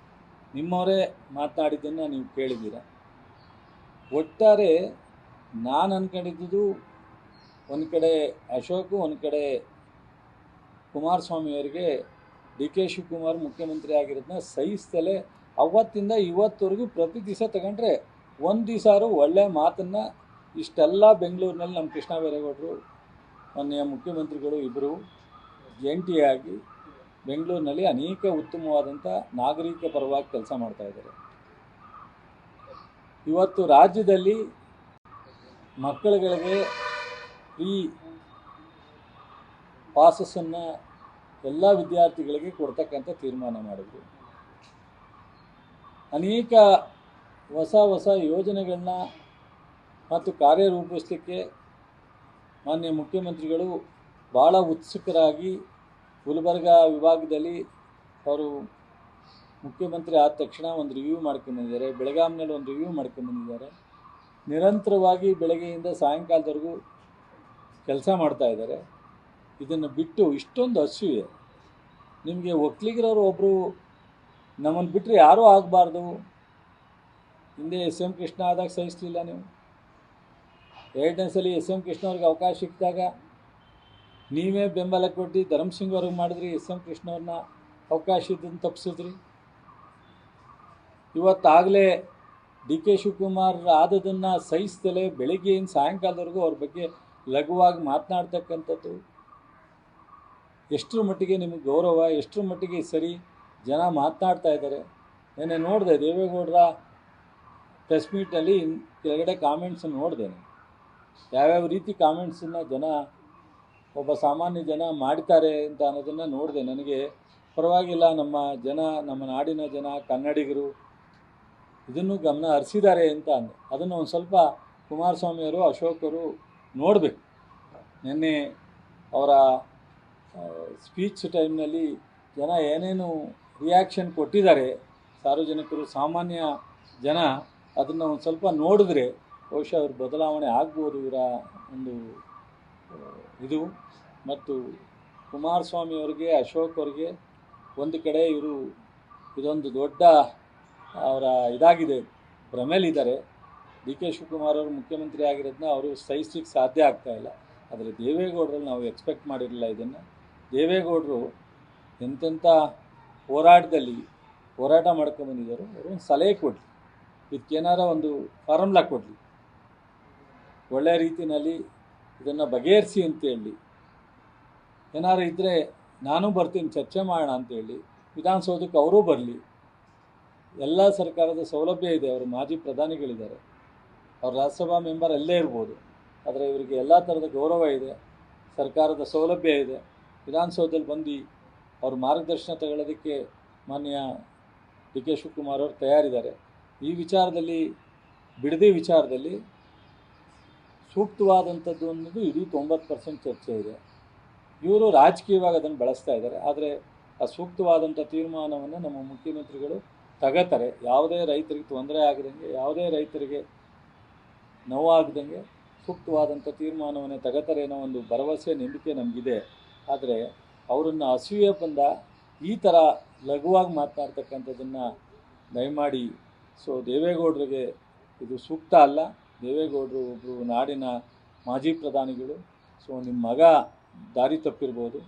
ನಿಮ್ಮವರೇ ಮಾತನಾಡಿದ್ದನ್ನು ನೀವು ಕೇಳಿದ್ದೀರ. ಒಟ್ಟಾರೆ ನಾನು ಅಂದ್ಕೊಂಡಿದ್ದು ಒಂದು ಕಡೆ ಅಶೋಕು, ಒಂದು ಕಡೆ ಕುಮಾರಸ್ವಾಮಿಯವರಿಗೆ ಡಿ ಕೆ ಶಿವಕುಮಾರ್ ಮುಖ್ಯಮಂತ್ರಿ ಆಗಿರೋದನ್ನ ಸಹಿಸ್ತಲೇ ಅವತ್ತಿಂದ ಇವತ್ತವರೆಗೂ ಪ್ರತಿ ದಿವಸ ತಗೊಂಡ್ರೆ ಒಂದು ದಿವಸ ಒಳ್ಳೆಯ ಮಾತನ್ನು ಇಷ್ಟೆಲ್ಲ ಬೆಂಗಳೂರಿನಲ್ಲಿ ನಮ್ಮ ಕೃಷ್ಣ ಬೈರೇಗೌಡರು ಮೊನ್ನೆಯ ಮುಖ್ಯಮಂತ್ರಿಗಳು ಇಬ್ಬರು ಜಂಟಿಯಾಗಿ ಬೆಂಗಳೂರಿನಲ್ಲಿ ಅನೇಕ ಉತ್ತಮವಾದಂಥ ನಾಗರಿಕ ಪರವಾಗಿ ಕೆಲಸ ಮಾಡ್ತಾಯಿದ್ದಾರೆ. ಇವತ್ತು ರಾಜ್ಯದಲ್ಲಿ ಮಕ್ಕಳುಗಳಿಗೆ ಫ್ರೀ ಪಾಸಸ್ಸನ್ನು ಎಲ್ಲ ವಿದ್ಯಾರ್ಥಿಗಳಿಗೆ ಕೊಡ್ತಕ್ಕಂಥ ತೀರ್ಮಾನ ಮಾಡಿದ್ರು. ಅನೇಕ ಹೊಸ ಯೋಜನೆಗಳನ್ನ ಮತ್ತು ಕಾರ್ಯರೂಪಿಸಲಿಕ್ಕೆ ಮಾನ್ಯ ಮುಖ್ಯಮಂತ್ರಿಗಳು ಭಾಳ ಉತ್ಸುಕರಾಗಿ ಗುಲ್ಬರ್ಗ ವಿಭಾಗದಲ್ಲಿ ಅವರು ಮುಖ್ಯಮಂತ್ರಿ ಆದ ತಕ್ಷಣ ಒಂದು ರಿವ್ಯೂ ಮಾಡ್ಕೊಂಡ್ಬಂದಿದ್ದಾರೆ. ಬೆಳಗಾಂನಲ್ಲಿ ಒಂದು ರಿವ್ಯೂ ಮಾಡ್ಕೊಂಡ್ಬಂದಿದ್ದಾರೆ. ನಿರಂತರವಾಗಿ ಬೆಳಗ್ಗೆಯಿಂದ ಸಾಯಂಕಾಲದವರೆಗೂ ಕೆಲಸ ಮಾಡ್ತಾಯಿದ್ದಾರೆ. ಇದನ್ನು ಬಿಟ್ಟು ಇಷ್ಟೊಂದು ಅಸೂಯೆ ನಿಮಗೆ. ಒಕ್ಕಲಿಗರವರು ಒಬ್ಬರು ನಮ್ಮನ್ನು ಬಿಟ್ಟರೆ ಯಾರೂ ಆಗಬಾರ್ದು. ಹಿಂದೆ ಎಸ್.ಎಂ. ಕೃಷ್ಣ ಆದಾಗ ಸಹಿಸಲಿಲ್ಲ ನೀವು. ಎರಡನೇ ಸಲ ಎಸ್.ಎಂ. ಕೃಷ್ಣ ಅವ್ರಿಗೆ ಅವಕಾಶ ಸಿಕ್ಕಿದಾಗ ನೀವೇ ಬೆಂಬಲ ಕೊಟ್ಟು ಧರ್ಮಸಿಂಗ್ ಅವ್ರಿಗೆ ಮಾಡಿದ್ರಿ. ಎಸ್.ಎಂ. ಕೃಷ್ಣ ಅವ್ರನ್ನ ಅವಕಾಶ ಇದ್ದನ್ನು ತಪ್ಪಿಸಿದ್ರಿ. ಇವತ್ತಾಗಲೇ ಡಿ ಕೆ ಶಿವಕುಮಾರ್ ಆದದನ್ನು ಸಹಿಸ್ತಲೇ ಬೆಳಗ್ಗೆಯಿಂದ ಸಾಯಂಕಾಲದವರೆಗೂ ಅವ್ರ ಬಗ್ಗೆ ಲಘುವಾಗಿ ಮಾತನಾಡ್ತಕ್ಕಂಥದ್ದು ಎಷ್ಟರ ಮಟ್ಟಿಗೆ ನಿಮಗೆ ಗೌರವ, ಎಷ್ಟರ ಮಟ್ಟಿಗೆ ಸರಿ ಜನ ಮಾತನಾಡ್ತಾ ಇದ್ದಾರೆ. ನೆನ್ನೆ ನೋಡಿದೆ ದೇವೇಗೌಡರ ಪ್ರೆಸ್ ಮೀಟ್ನಲ್ಲಿ ಕೆಳಗಡೆ ಕಾಮೆಂಟ್ಸನ್ನು ನೋಡಿದೆ ನಾನು. ಯಾವ್ಯಾವ ರೀತಿ ಕಾಮೆಂಟ್ಸನ್ನು ಜನ, ಒಬ್ಬ ಸಾಮಾನ್ಯ ಜನ ಮಾಡ್ತಾರೆ ಅಂತ ಅನ್ನೋದನ್ನು ನೋಡಿದೆ. ನನಗೆ ಪರವಾಗಿಲ್ಲ, ನಮ್ಮ ನಾಡಿನ ಜನ, ಕನ್ನಡಿಗರು ಇದನ್ನು ಗಮನ ಹರಿಸಿದ್ದಾರೆ ಅಂತ ಅಂದೆ. ಅದನ್ನು ಒಂದು ಸ್ವಲ್ಪ ಕುಮಾರಸ್ವಾಮಿಯವರು, ಅಶೋಕರು ನೋಡಬೇಕು. ನಿನ್ನೆ ಅವರ ಸ್ಪೀಚ್ ಟೈಮ್ನಲ್ಲಿ ಜನ ಏನೇನು ರಿಯಾಕ್ಷನ್ ಕೊಟ್ಟಿದ್ದಾರೆ, ಸಾರ್ವಜನಿಕರು, ಸಾಮಾನ್ಯ ಜನ, ಅದನ್ನು ಒಂದು ಸ್ವಲ್ಪ ನೋಡಿದ್ರೆ ಬಹುಶಃ ಅವ್ರ ಬದಲಾವಣೆ ಆಗ್ಬೋದು ಇವರ ಒಂದು ಇದು. ಮತ್ತು ಕುಮಾರಸ್ವಾಮಿಯವ್ರಿಗೆ, ಅಶೋಕ್ ಅವ್ರಿಗೆ ಒಂದು ಕಡೆ ಇವರು ಇದೊಂದು ದೊಡ್ಡ ಅವರ ಇದಾಗಿದೆ, ಭ್ರಮೇಲಿದ್ದಾರೆ. ಡಿ ಕೆ ಶಿವಕುಮಾರ್ ಅವರು ಮುಖ್ಯಮಂತ್ರಿ ಆಗಿರೋದನ್ನ ಅವರು ಸಹಿಸಲಿಕ್ಕೆ ಸಾಧ್ಯ ಆಗ್ತಾಯಿಲ್ಲ. ಆದರೆ ದೇವೇಗೌಡರಲ್ಲಿ ನಾವು ಎಕ್ಸ್ಪೆಕ್ಟ್ ಮಾಡಿರಲಿಲ್ಲ ಇದನ್ನು. ದೇವೇಗೌಡರು ಎಂತೆಂಥ ಹೋರಾಟ ಮಾಡ್ಕೊಂಬಂದಿದ್ದರು. ಅವರು ಒಂದು ಸಲಹೆ ಕೊಡಲಿ, ಇದಕ್ಕೇನಾರ ಒಂದು ಫಾರ್ಮುಲಾ ಕೊಡಲಿ, ಒಳ್ಳೆಯ ರೀತಿಯಲ್ಲಿ ಇದನ್ನು ಬಗೆಹರಿಸಿ ಅಂತೇಳಿ. ಏನಾರು ಇದ್ದರೆ ನಾನು ಬರ್ತೀನಿ, ಚರ್ಚೆ ಮಾಡೋಣ ಅಂತೇಳಿ ವಿಧಾನಸೌಧಕ್ಕೆ ಅವರೂ ಬರಲಿ. ಎಲ್ಲ ಸರ್ಕಾರದ ಸೌಲಭ್ಯ ಇದೆ, ಅವರು ಮಾಜಿ ಪ್ರಧಾನಿಗಳಿದ್ದಾರೆ, ಅವ್ರು ರಾಜ್ಯಸಭಾ ಮೆಂಬರ್ ಅಲ್ಲೇ ಇರ್ಬೋದು. ಆದರೆ ಇವರಿಗೆ ಎಲ್ಲ ಥರದ ಗೌರವ ಇದೆ, ಸರ್ಕಾರದ ಸೌಲಭ್ಯ ಇದೆ. ವಿಧಾನಸೌಧದಲ್ಲಿ ಬಂದು ಅವ್ರ ಮಾರ್ಗದರ್ಶನ ತಗೊಳ್ಳೋದಕ್ಕೆ ಮಾನ್ಯ ಡಿ ಕೆ ಶಿವಕುಮಾರ್ ಅವರು ತಯಾರಿದ್ದಾರೆ. ಈ ವಿಚಾರದಲ್ಲಿ, ಬಿಡದಿ ವಿಚಾರದಲ್ಲಿ ಸೂಕ್ತವಾದಂಥದ್ದು ಅನ್ನೋದು ಇಡೀ 90% ಚರ್ಚೆ ಇದೆ. ಇವರು ರಾಜಕೀಯವಾಗಿ ಅದನ್ನು ಬಳಸ್ತಾ ಇದ್ದಾರೆ. ಆದರೆ ಆ ಸೂಕ್ತವಾದಂಥ ತೀರ್ಮಾನವನ್ನು ನಮ್ಮ ಮುಖ್ಯಮಂತ್ರಿಗಳು ತಗೋತಾರೆ. ಯಾವುದೇ ರೈತರಿಗೆ ತೊಂದರೆ ಆಗದಂಗೆ, ಯಾವುದೇ ರೈತರಿಗೆ ನೋವಾಗದಂಗೆ ಸೂಕ್ತವಾದಂಥ ತೀರ್ಮಾನವನ್ನೇ ತಗೋತಾರೆ ಅನ್ನೋ ಒಂದು ಭರವಸೆ, ನಂಬಿಕೆ ನಮಗಿದೆ. ಆದರೆ ಅವರನ್ನು ಅಸೂಯೆ ಬಂದ ಈ ಥರ ಲಘುವಾಗಿ ಮಾತನಾಡ್ತಕ್ಕಂಥದ್ದನ್ನು ದಯಮಾಡಿ ದೇವೇಗೌಡರಿಗೆ ಇದು ಸೂಕ್ತ ಅಲ್ಲ. ದೇವೇಗೌಡರು ಒಬ್ಬರು ನಾಡಿನ ಮಾಜಿ ಪ್ರಧಾನಿಗಳು. ನಿಮ್ಮ ಮಗ ದಾರಿ ತಪ್ಪಿರ್ಬೋದು,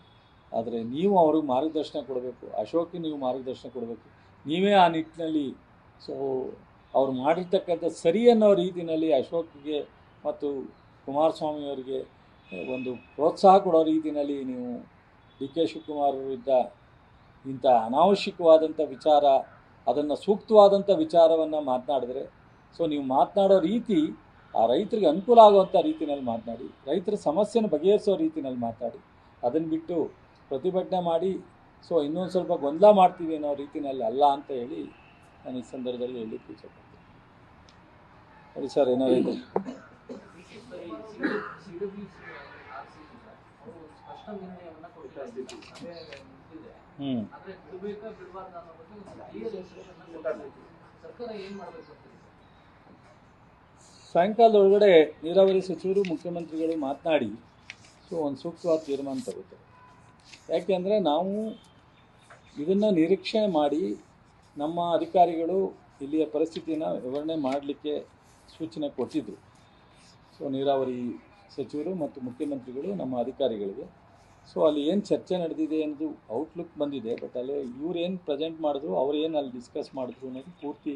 ಆದರೆ ನೀವು ಅವ್ರಿಗೆ ಮಾರ್ಗದರ್ಶನ ಕೊಡಬೇಕು. ಅಶೋಕ್ಗೆ ನೀವು ಮಾರ್ಗದರ್ಶನ ಕೊಡಬೇಕು. ನೀವೇ ಆ ನಿಟ್ಟಿನಲ್ಲಿ ಅವ್ರು ಮಾಡಿರ್ತಕ್ಕಂಥ ಸರಿ ಅನ್ನೋ ರೀತಿಯಲ್ಲಿ ಅಶೋಕ್ಗೆ ಮತ್ತು ಕುಮಾರಸ್ವಾಮಿಯವರಿಗೆ ಒಂದು ಪ್ರೋತ್ಸಾಹ ಕೊಡೋ ರೀತಿಯಲ್ಲಿ ನೀವು ಡಿ ಕೆ ಶಿವಕುಮಾರ್ ವಿರುದ್ಧ ಇಂಥ ಅನಾವಶ್ಯಕವಾದಂಥ ವಿಚಾರ, ಅದನ್ನು ಸೂಕ್ತವಾದಂಥ ವಿಚಾರವನ್ನು ಮಾತನಾಡಿದ್ರೆ, ನೀವು ಮಾತನಾಡೋ ರೀತಿ ಆ ರೈತರಿಗೆ ಅನುಕೂಲ ಆಗುವಂಥ ರೀತಿಯಲ್ಲಿ ಮಾತನಾಡಿ, ರೈತರ ಸಮಸ್ಯೆನ ಬಗೆಹರಿಸೋ ರೀತಿಯಲ್ಲಿ ಮಾತಾಡಿ. ಅದನ್ನು ಬಿಟ್ಟು ಪ್ರತಿಭಟನೆ ಮಾಡಿ ಇನ್ನೊಂದು ಸ್ವಲ್ಪ ಗೊಂದಲ ಮಾಡ್ತೀವಿ ಅನ್ನೋ ರೀತಿಯಲ್ಲಿ ಅಲ್ಲ ಅಂತ ಹೇಳಿ ನಾನು ಈ ಸಂದರ್ಭದಲ್ಲಿ ಹೇಳಲಿಕ್ಕೆ ಇಷ್ಟಪಡ್ತೀನಿ. ಸರಿ ಸರ್, ಏನಾಗಿದೆ ಸಾಯಂಕಾಲದೊಳಗಡೆ ನೀರಾವರಿ ಸಚಿವರು, ಮುಖ್ಯಮಂತ್ರಿಗಳು ಮಾತನಾಡಿ ಒಂದು ಸೂಕ್ತವಾದ ತೀರ್ಮಾನ ತಗೋತಾರೆ. ಯಾಕೆಂದರೆ ನಾವು ಇದನ್ನು ನಿರೀಕ್ಷಣೆ ಮಾಡಿ ನಮ್ಮ ಅಧಿಕಾರಿಗಳು ಇಲ್ಲಿಯ ಪರಿಸ್ಥಿತಿನ ವಿವರಣೆ ಮಾಡಲಿಕ್ಕೆ ಸೂಚನೆ ಕೊಟ್ಟಿದ್ದರು. ನೀರಾವರಿ ಸಚಿವರು ಮತ್ತು ಮುಖ್ಯಮಂತ್ರಿಗಳು ನಮ್ಮ ಅಧಿಕಾರಿಗಳಿಗೆ. ಅಲ್ಲಿ ಏನು ಚರ್ಚೆ ನಡೆದಿದೆ ಅನ್ನೋದು ಔಟ್ಲುಕ್ ಬಂದಿದೆ. ಬಟ್ ಅಲ್ಲಿ ಇವ್ರು ಏನು ಪ್ರೆಸೆಂಟ್ ಮಾಡಿದ್ರು, ಅವ್ರು ಏನು ಅಲ್ಲಿ ಡಿಸ್ಕಸ್ ಮಾಡಿದ್ರು ಅನ್ನೋದು ಪೂರ್ತಿ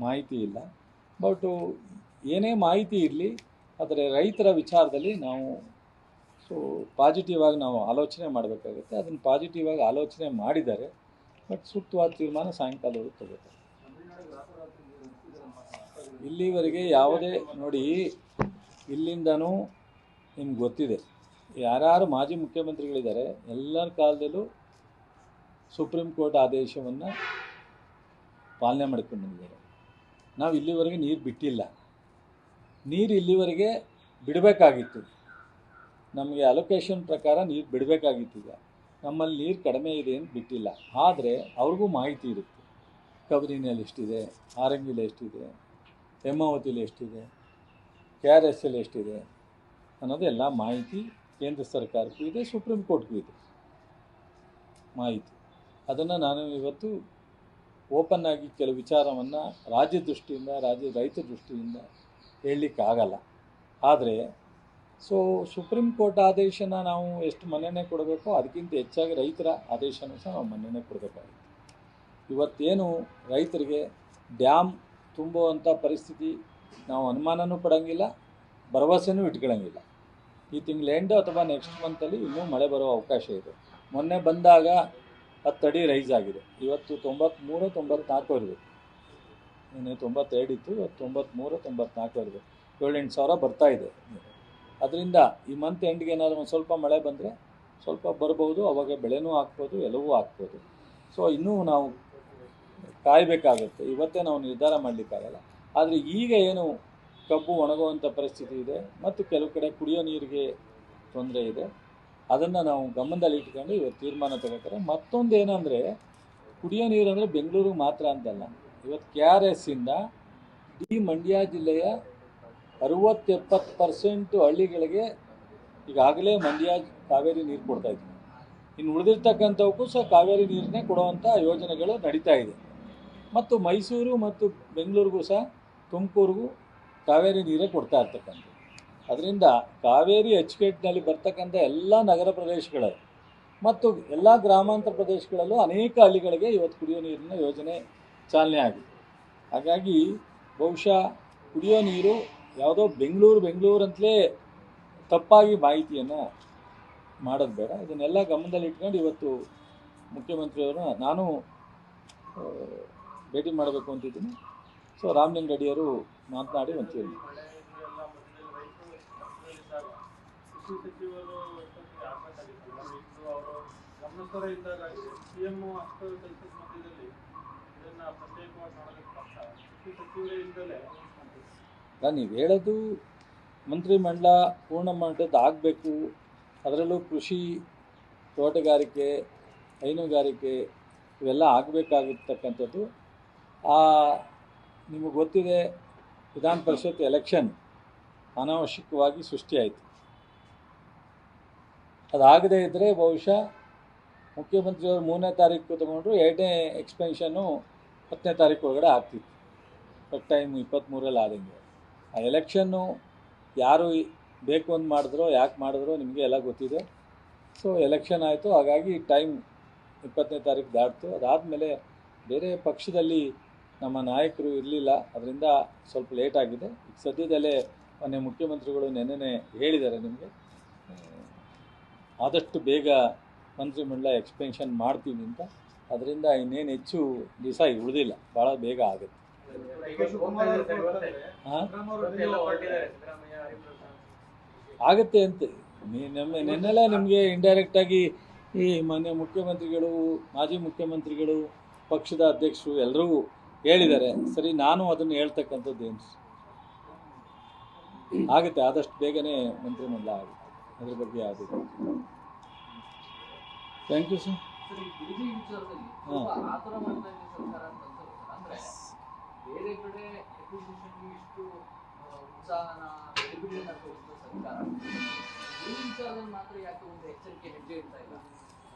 ಮಾಹಿತಿ ಇಲ್ಲ. ಬಟ್ ಏನೇ ಮಾಹಿತಿ ಇರಲಿ, ಆದರೆ ರೈತರ ವಿಚಾರದಲ್ಲಿ ನಾವು ಪಾಸಿಟಿವ್ ಆಗಿ ನಾವು ಆಲೋಚನೆ ಮಾಡಬೇಕಾಗುತ್ತೆ. ಅದನ್ನು ಪಾಸಿಟಿವ್ ಆಗಿ ಆಲೋಚನೆ ಮಾಡಿದ್ದಾರೆ. ಬಟ್ ಸೂಕ್ತವಾದ ತೀರ್ಮಾನ ಸಾಯಂಕಾಲದವರೆಗೆ ತಗೋತಾರೆ. ಇಲ್ಲಿವರೆಗೆ ಯಾವುದೇ ನೋಡಿ, ಇಲ್ಲಿಂದನೂ ನಿಮ್ಗೆ ಗೊತ್ತಿದೆ, ಯಾರ್ಯಾರು ಮಾಜಿ ಮುಖ್ಯಮಂತ್ರಿಗಳಿದ್ದಾರೆ ಎಲ್ಲರ ಕಾಲದಲ್ಲೂ ಸುಪ್ರೀಂ ಕೋರ್ಟ್ ಆದೇಶವನ್ನು ಪಾಲನೆ ಮಾಡ್ಕೊಂಡು ಬಂದಿದ್ದಾರೆ. ನಾವು ಇಲ್ಲಿವರೆಗೆ ನೀರು ಬಿಟ್ಟಿಲ್ಲ. ನೀರು ಇಲ್ಲಿವರೆಗೆ ಬಿಡಬೇಕಾಗಿತ್ತು, ನಮಗೆ ಅಲೋಕೇಶನ್ ಪ್ರಕಾರ ನೀರು ಬಿಡಬೇಕಾಗಿತ್ತು. ಈಗ ನಮ್ಮಲ್ಲಿ ನೀರು ಕಡಿಮೆ ಇದೆ ಅಂತ ಬಿಟ್ಟಿಲ್ಲ. ಆದರೆ ಅವ್ರಿಗೂ ಮಾಹಿತಿ ಇರುತ್ತೆ, ಕಬಿನಿನಲ್ಲಿ ಎಷ್ಟಿದೆ, ಹಾರಂಗಿಲಿ ಎಷ್ಟಿದೆ, ಹೇಮಾವತಿಲಿ ಎಷ್ಟಿದೆ, KRS ಅಲ್ಲಿ ಎಷ್ಟಿದೆ ಅನ್ನೋದೆಲ್ಲ ಮಾಹಿತಿ ಕೇಂದ್ರ ಸರ್ಕಾರಕ್ಕೂ ಇದೆ, ಸುಪ್ರೀಂ ಕೋರ್ಟ್ಗೂ ಇದೆ ಮಾಹಿತಿ. ಅದನ್ನು ನಾನು ಇವತ್ತು ಓಪನ್ ಆಗಿ ಕೆಲವು ವಿಚಾರವನ್ನು ರಾಜ್ಯ ದೃಷ್ಟಿಯಿಂದ, ರೈತ ದೃಷ್ಟಿಯಿಂದ ಹೇಳಲಿಕ್ಕಾಗಲ್ಲ. ಆದರೆ ಸುಪ್ರೀಂ ಕೋರ್ಟ್ ಆದೇಶನ ನಾವು ಎಷ್ಟು ಮನ್ನಣೆ ಕೊಡಬೇಕೋ ಅದಕ್ಕಿಂತ ಹೆಚ್ಚಾಗಿ ರೈತರ ಆದೇಶನೂ ಸಹ ನಾವು ಮನ್ನಣೆ ಕೊಡಬೇಕಾಗುತ್ತೆ. ಇವತ್ತೇನು ರೈತರಿಗೆ ಡ್ಯಾಮ್ ತುಂಬುವಂಥ ಪರಿಸ್ಥಿತಿ ನಾವು ಅನುಮಾನನೂ ಪಡೋಂಗಿಲ್ಲ, ಭರವಸೆನೂ ಇಟ್ಕೊಳ್ಳೋಂಗಿಲ್ಲ. ಈ ತಿಂಗಳ ಎಂಡ್ ಅಥವಾ ನೆಕ್ಸ್ಟ್ ಮಂತಲ್ಲಿ ಇನ್ನೂ ಮಳೆ ಬರೋ ಅವಕಾಶ ಇದೆ. ಮೊನ್ನೆ ಬಂದಾಗ 10 ಅಡಿ ರೈಸ್ ಆಗಿದೆ. ಇವತ್ತು 93-94 ಇರಬೇಕು. ಇನ್ನೇ 92 ಇತ್ತು, ಇವತ್ತು 93 94ವರೆಗೆ 7-8 ಸಾವಿರ ಬರ್ತಾ ಇದೆ. ಅದರಿಂದ ಈ ಮಂತ್ ಎಂಡ್ಗೆ ಏನಾದರೂ ಒಂದು ಸ್ವಲ್ಪ ಮಳೆ ಬಂದರೆ ಸ್ವಲ್ಪ ಬರ್ಬೋದು, ಅವಾಗ ಬೆಳೆನೂ ಹಾಕ್ಬೋದು, ಎಲ್ಲವೂ ಹಾಕ್ಬೋದು. ಸೊ ಇನ್ನೂ ನಾವು ಕಾಯಬೇಕಾಗುತ್ತೆ, ಇವತ್ತೇ ನಾವು ನಿರ್ಧಾರ ಮಾಡಲಿಕ್ಕಾಗಲ್ಲ. ಆದರೆ ಈಗ ಏನು ಕಬ್ಬು ಒಣಗುವಂಥ ಪರಿಸ್ಥಿತಿ ಇದೆ ಮತ್ತು ಕೆಲವು ಕಡೆ ಕುಡಿಯೋ ನೀರಿಗೆ ತೊಂದರೆ ಇದೆ, ಅದನ್ನು ನಾವು ಗಮನದಲ್ಲಿ ಇಟ್ಕೊಂಡು ಇವತ್ತು ತೀರ್ಮಾನ ತಗೋತಾರೆ. ಮತ್ತೊಂದು ಏನಂದರೆ, ಕುಡಿಯೋ ನೀರು ಅಂದರೆ ಬೆಂಗಳೂರಿಗೆ ಮಾತ್ರ ಅಂತಲ್ಲ, ಇವತ್ತು KRS ಇಂದ ಇಡೀ ಮಂಡ್ಯ ಜಿಲ್ಲೆಯ 60-70% ಹಳ್ಳಿಗಳಿಗೆ ಈಗಾಗಲೇ ಮಂಡ್ಯ ಕಾವೇರಿ ನೀರು ಕೊಡ್ತಾ ಇದ್ವಿ. ಇನ್ನು ಉಳಿದಿರ್ತಕ್ಕಂಥವಕ್ಕೂ ಸಹ ಕಾವೇರಿ ನೀರನ್ನೇ ಕೊಡುವಂಥ ಯೋಜನೆಗಳು ನಡೀತಾ ಇದೆ. ಮತ್ತು ಮೈಸೂರು ಮತ್ತು ಬೆಂಗಳೂರಿಗೂ ಸಹ ತುಮಕೂರಿಗೂ ಕಾವೇರಿ ನೀರೇ ಕೊಡ್ತಾ ಇರ್ತಕ್ಕಂಥದ್ದು. ಅದರಿಂದ ಕಾವೇರಿ ಅಚ್ಚುಕಟ್ಟಿನಲ್ಲಿ ಬರ್ತಕ್ಕಂಥ ಎಲ್ಲ ನಗರ ಪ್ರದೇಶಗಳಲ್ಲಿ ಮತ್ತು ಎಲ್ಲ ಗ್ರಾಮಾಂತರ ಪ್ರದೇಶಗಳಲ್ಲೂ ಅನೇಕ ಹಳ್ಳಿಗಳಿಗೆ ಇವತ್ತು ಕುಡಿಯೋ ನೀರಿನ ಯೋಜನೆ ಚಾಲನೆ ಆಗಿದೆ. ಹಾಗಾಗಿ ಬಹುಶಃ ಕುಡಿಯೋ ನೀರು ಯಾವುದೋ ಬೆಂಗಳೂರು ಅಂತಲೇ ತಪ್ಪಾಗಿ ಮಾಹಿತಿಯನ್ನು ಮಾಡೋದು ಬೇಡ. ಇದನ್ನೆಲ್ಲ ಗಮನದಲ್ಲಿ ಇಟ್ಕೊಂಡು ಇವತ್ತು ಮುಖ್ಯಮಂತ್ರಿಯವರು ನಾನು ಭೇಟಿ ಮಾಡಬೇಕು ಅಂತಿದ್ದೀನಿ. ಸೊ ರಾಮಲಿಂಗ ರೆಡ್ಡಿಯವರು ಮಾತನಾಡಿ ಒಂಚೂರು ನೀವು ಹೇಳೋದು ಮಂತ್ರಿಮಂಡಲ ಪೂರ್ಣ ಮಟ್ಟದ್ದು ಆಗಬೇಕು, ಅದರಲ್ಲೂ ಕೃಷಿ, ತೋಟಗಾರಿಕೆ, ಹೈನುಗಾರಿಕೆ ಇವೆಲ್ಲ ಆಗಬೇಕಾಗಿರ್ತಕ್ಕಂಥದ್ದು. ನಿಮಗೆ ಗೊತ್ತಿದೆ, ವಿಧಾನ ಪರಿಷತ್ ಎಲೆಕ್ಷನ್ ಅನಾವಶ್ಯಕವಾಗಿ ಸೃಷ್ಟಿಯಾಯಿತು. ಅದಾಗದೇ ಇದ್ದರೆ ಬಹುಶಃ ಮುಖ್ಯಮಂತ್ರಿಯವರು 3ನೇ ತಾರೀಕು ತೊಗೊಂಡ್ರು, 2ನೇ ಎಕ್ಸ್ಪೆನ್ಷನ್ನು 10ನೇ ತಾರೀಕು ಒಳಗಡೆ ಆಗ್ತಿತ್ತು. ಕರೆಕ್ಟ್ ಟೈಮ್ 23ರಲ್ಲಿ ಆದಂಗೆ. ಆ ಎಲೆಕ್ಷನ್ನು ಯಾರು ಬೇಕು ಅಂತ ಮಾಡಿದ್ರೋ, ಯಾಕೆ ಮಾಡಿದ್ರೋ ನಿಮಗೆ ಎಲ್ಲ ಗೊತ್ತಿದೆ. ಸೊ ಎಲೆಕ್ಷನ್ ಆಯಿತು, ಹಾಗಾಗಿ ಟೈಮ್ 20ನೇ ತಾರೀಕು ದಾಟ್ತು. ಅದಾದಮೇಲೆ ಬೇರೆ ಪಕ್ಷದಲ್ಲಿ ನಮ್ಮ ನಾಯಕರು ಇರಲಿಲ್ಲ, ಅದರಿಂದ ಸ್ವಲ್ಪ ಲೇಟ್ ಆಗಿದೆ. ಈಗ ಸದ್ಯದಲ್ಲೇ ಮೊನ್ನೆ ಮುಖ್ಯಮಂತ್ರಿಗಳು ನೆನ್ನೆ ಹೇಳಿದ್ದಾರೆ ನಿಮಗೆ, ಆದಷ್ಟು ಬೇಗ ಮಂತ್ರಿಮಂಡಲ ಎಕ್ಸ್ಪೆನ್ಷನ್ ಮಾಡ್ತೀವಿ ಅಂತ. ಅದರಿಂದ ಇನ್ನೇನು ಹೆಚ್ಚು ದಿವಸ ಉಳಿದಿಲ್ಲ, ಭಾಳ ಬೇಗ ಆಗುತ್ತೆ. ಆಗುತ್ತೆ ಅಂತ ನೆನ್ನೆಲ್ಲ ನಿಮಗೆ ಇಂಡೈರೆಕ್ಟಾಗಿ ಈ ಮೊನ್ನೆ ಮುಖ್ಯಮಂತ್ರಿಗಳು, ಮಾಜಿ ಮುಖ್ಯಮಂತ್ರಿಗಳು, ಪಕ್ಷದ ಅಧ್ಯಕ್ಷರು ಎಲ್ಲರೂ ಹೇಳಿದ್ದಾರೆ. ಸರಿ, ನಾನು ಅದನ್ನು ಹೇಳ್ತಕ್ಕಂಥದ್ದು ಏನು ಆಗುತ್ತೆ, ಆದಷ್ಟು ಬೇಗನೆ ಮಂತ್ರಿಮಂಡಲ ಆಗುತ್ತೆ, ಅದ್ರ ಬಗ್ಗೆ ಆಗುತ್ತೆ. Thank you sir. ಹಾಂ, ಬೇರೆ ಕಡೆ ಇಷ್ಟು ಉತ್ಸಾಹನ ಮಾತ್ರ ಯಾಕೆ ಒಂದು ಎಚ್ಚರಿಕೆ ಹೆಜ್ಜೆ ಇರ್ತಾ ಇಲ್ಲ?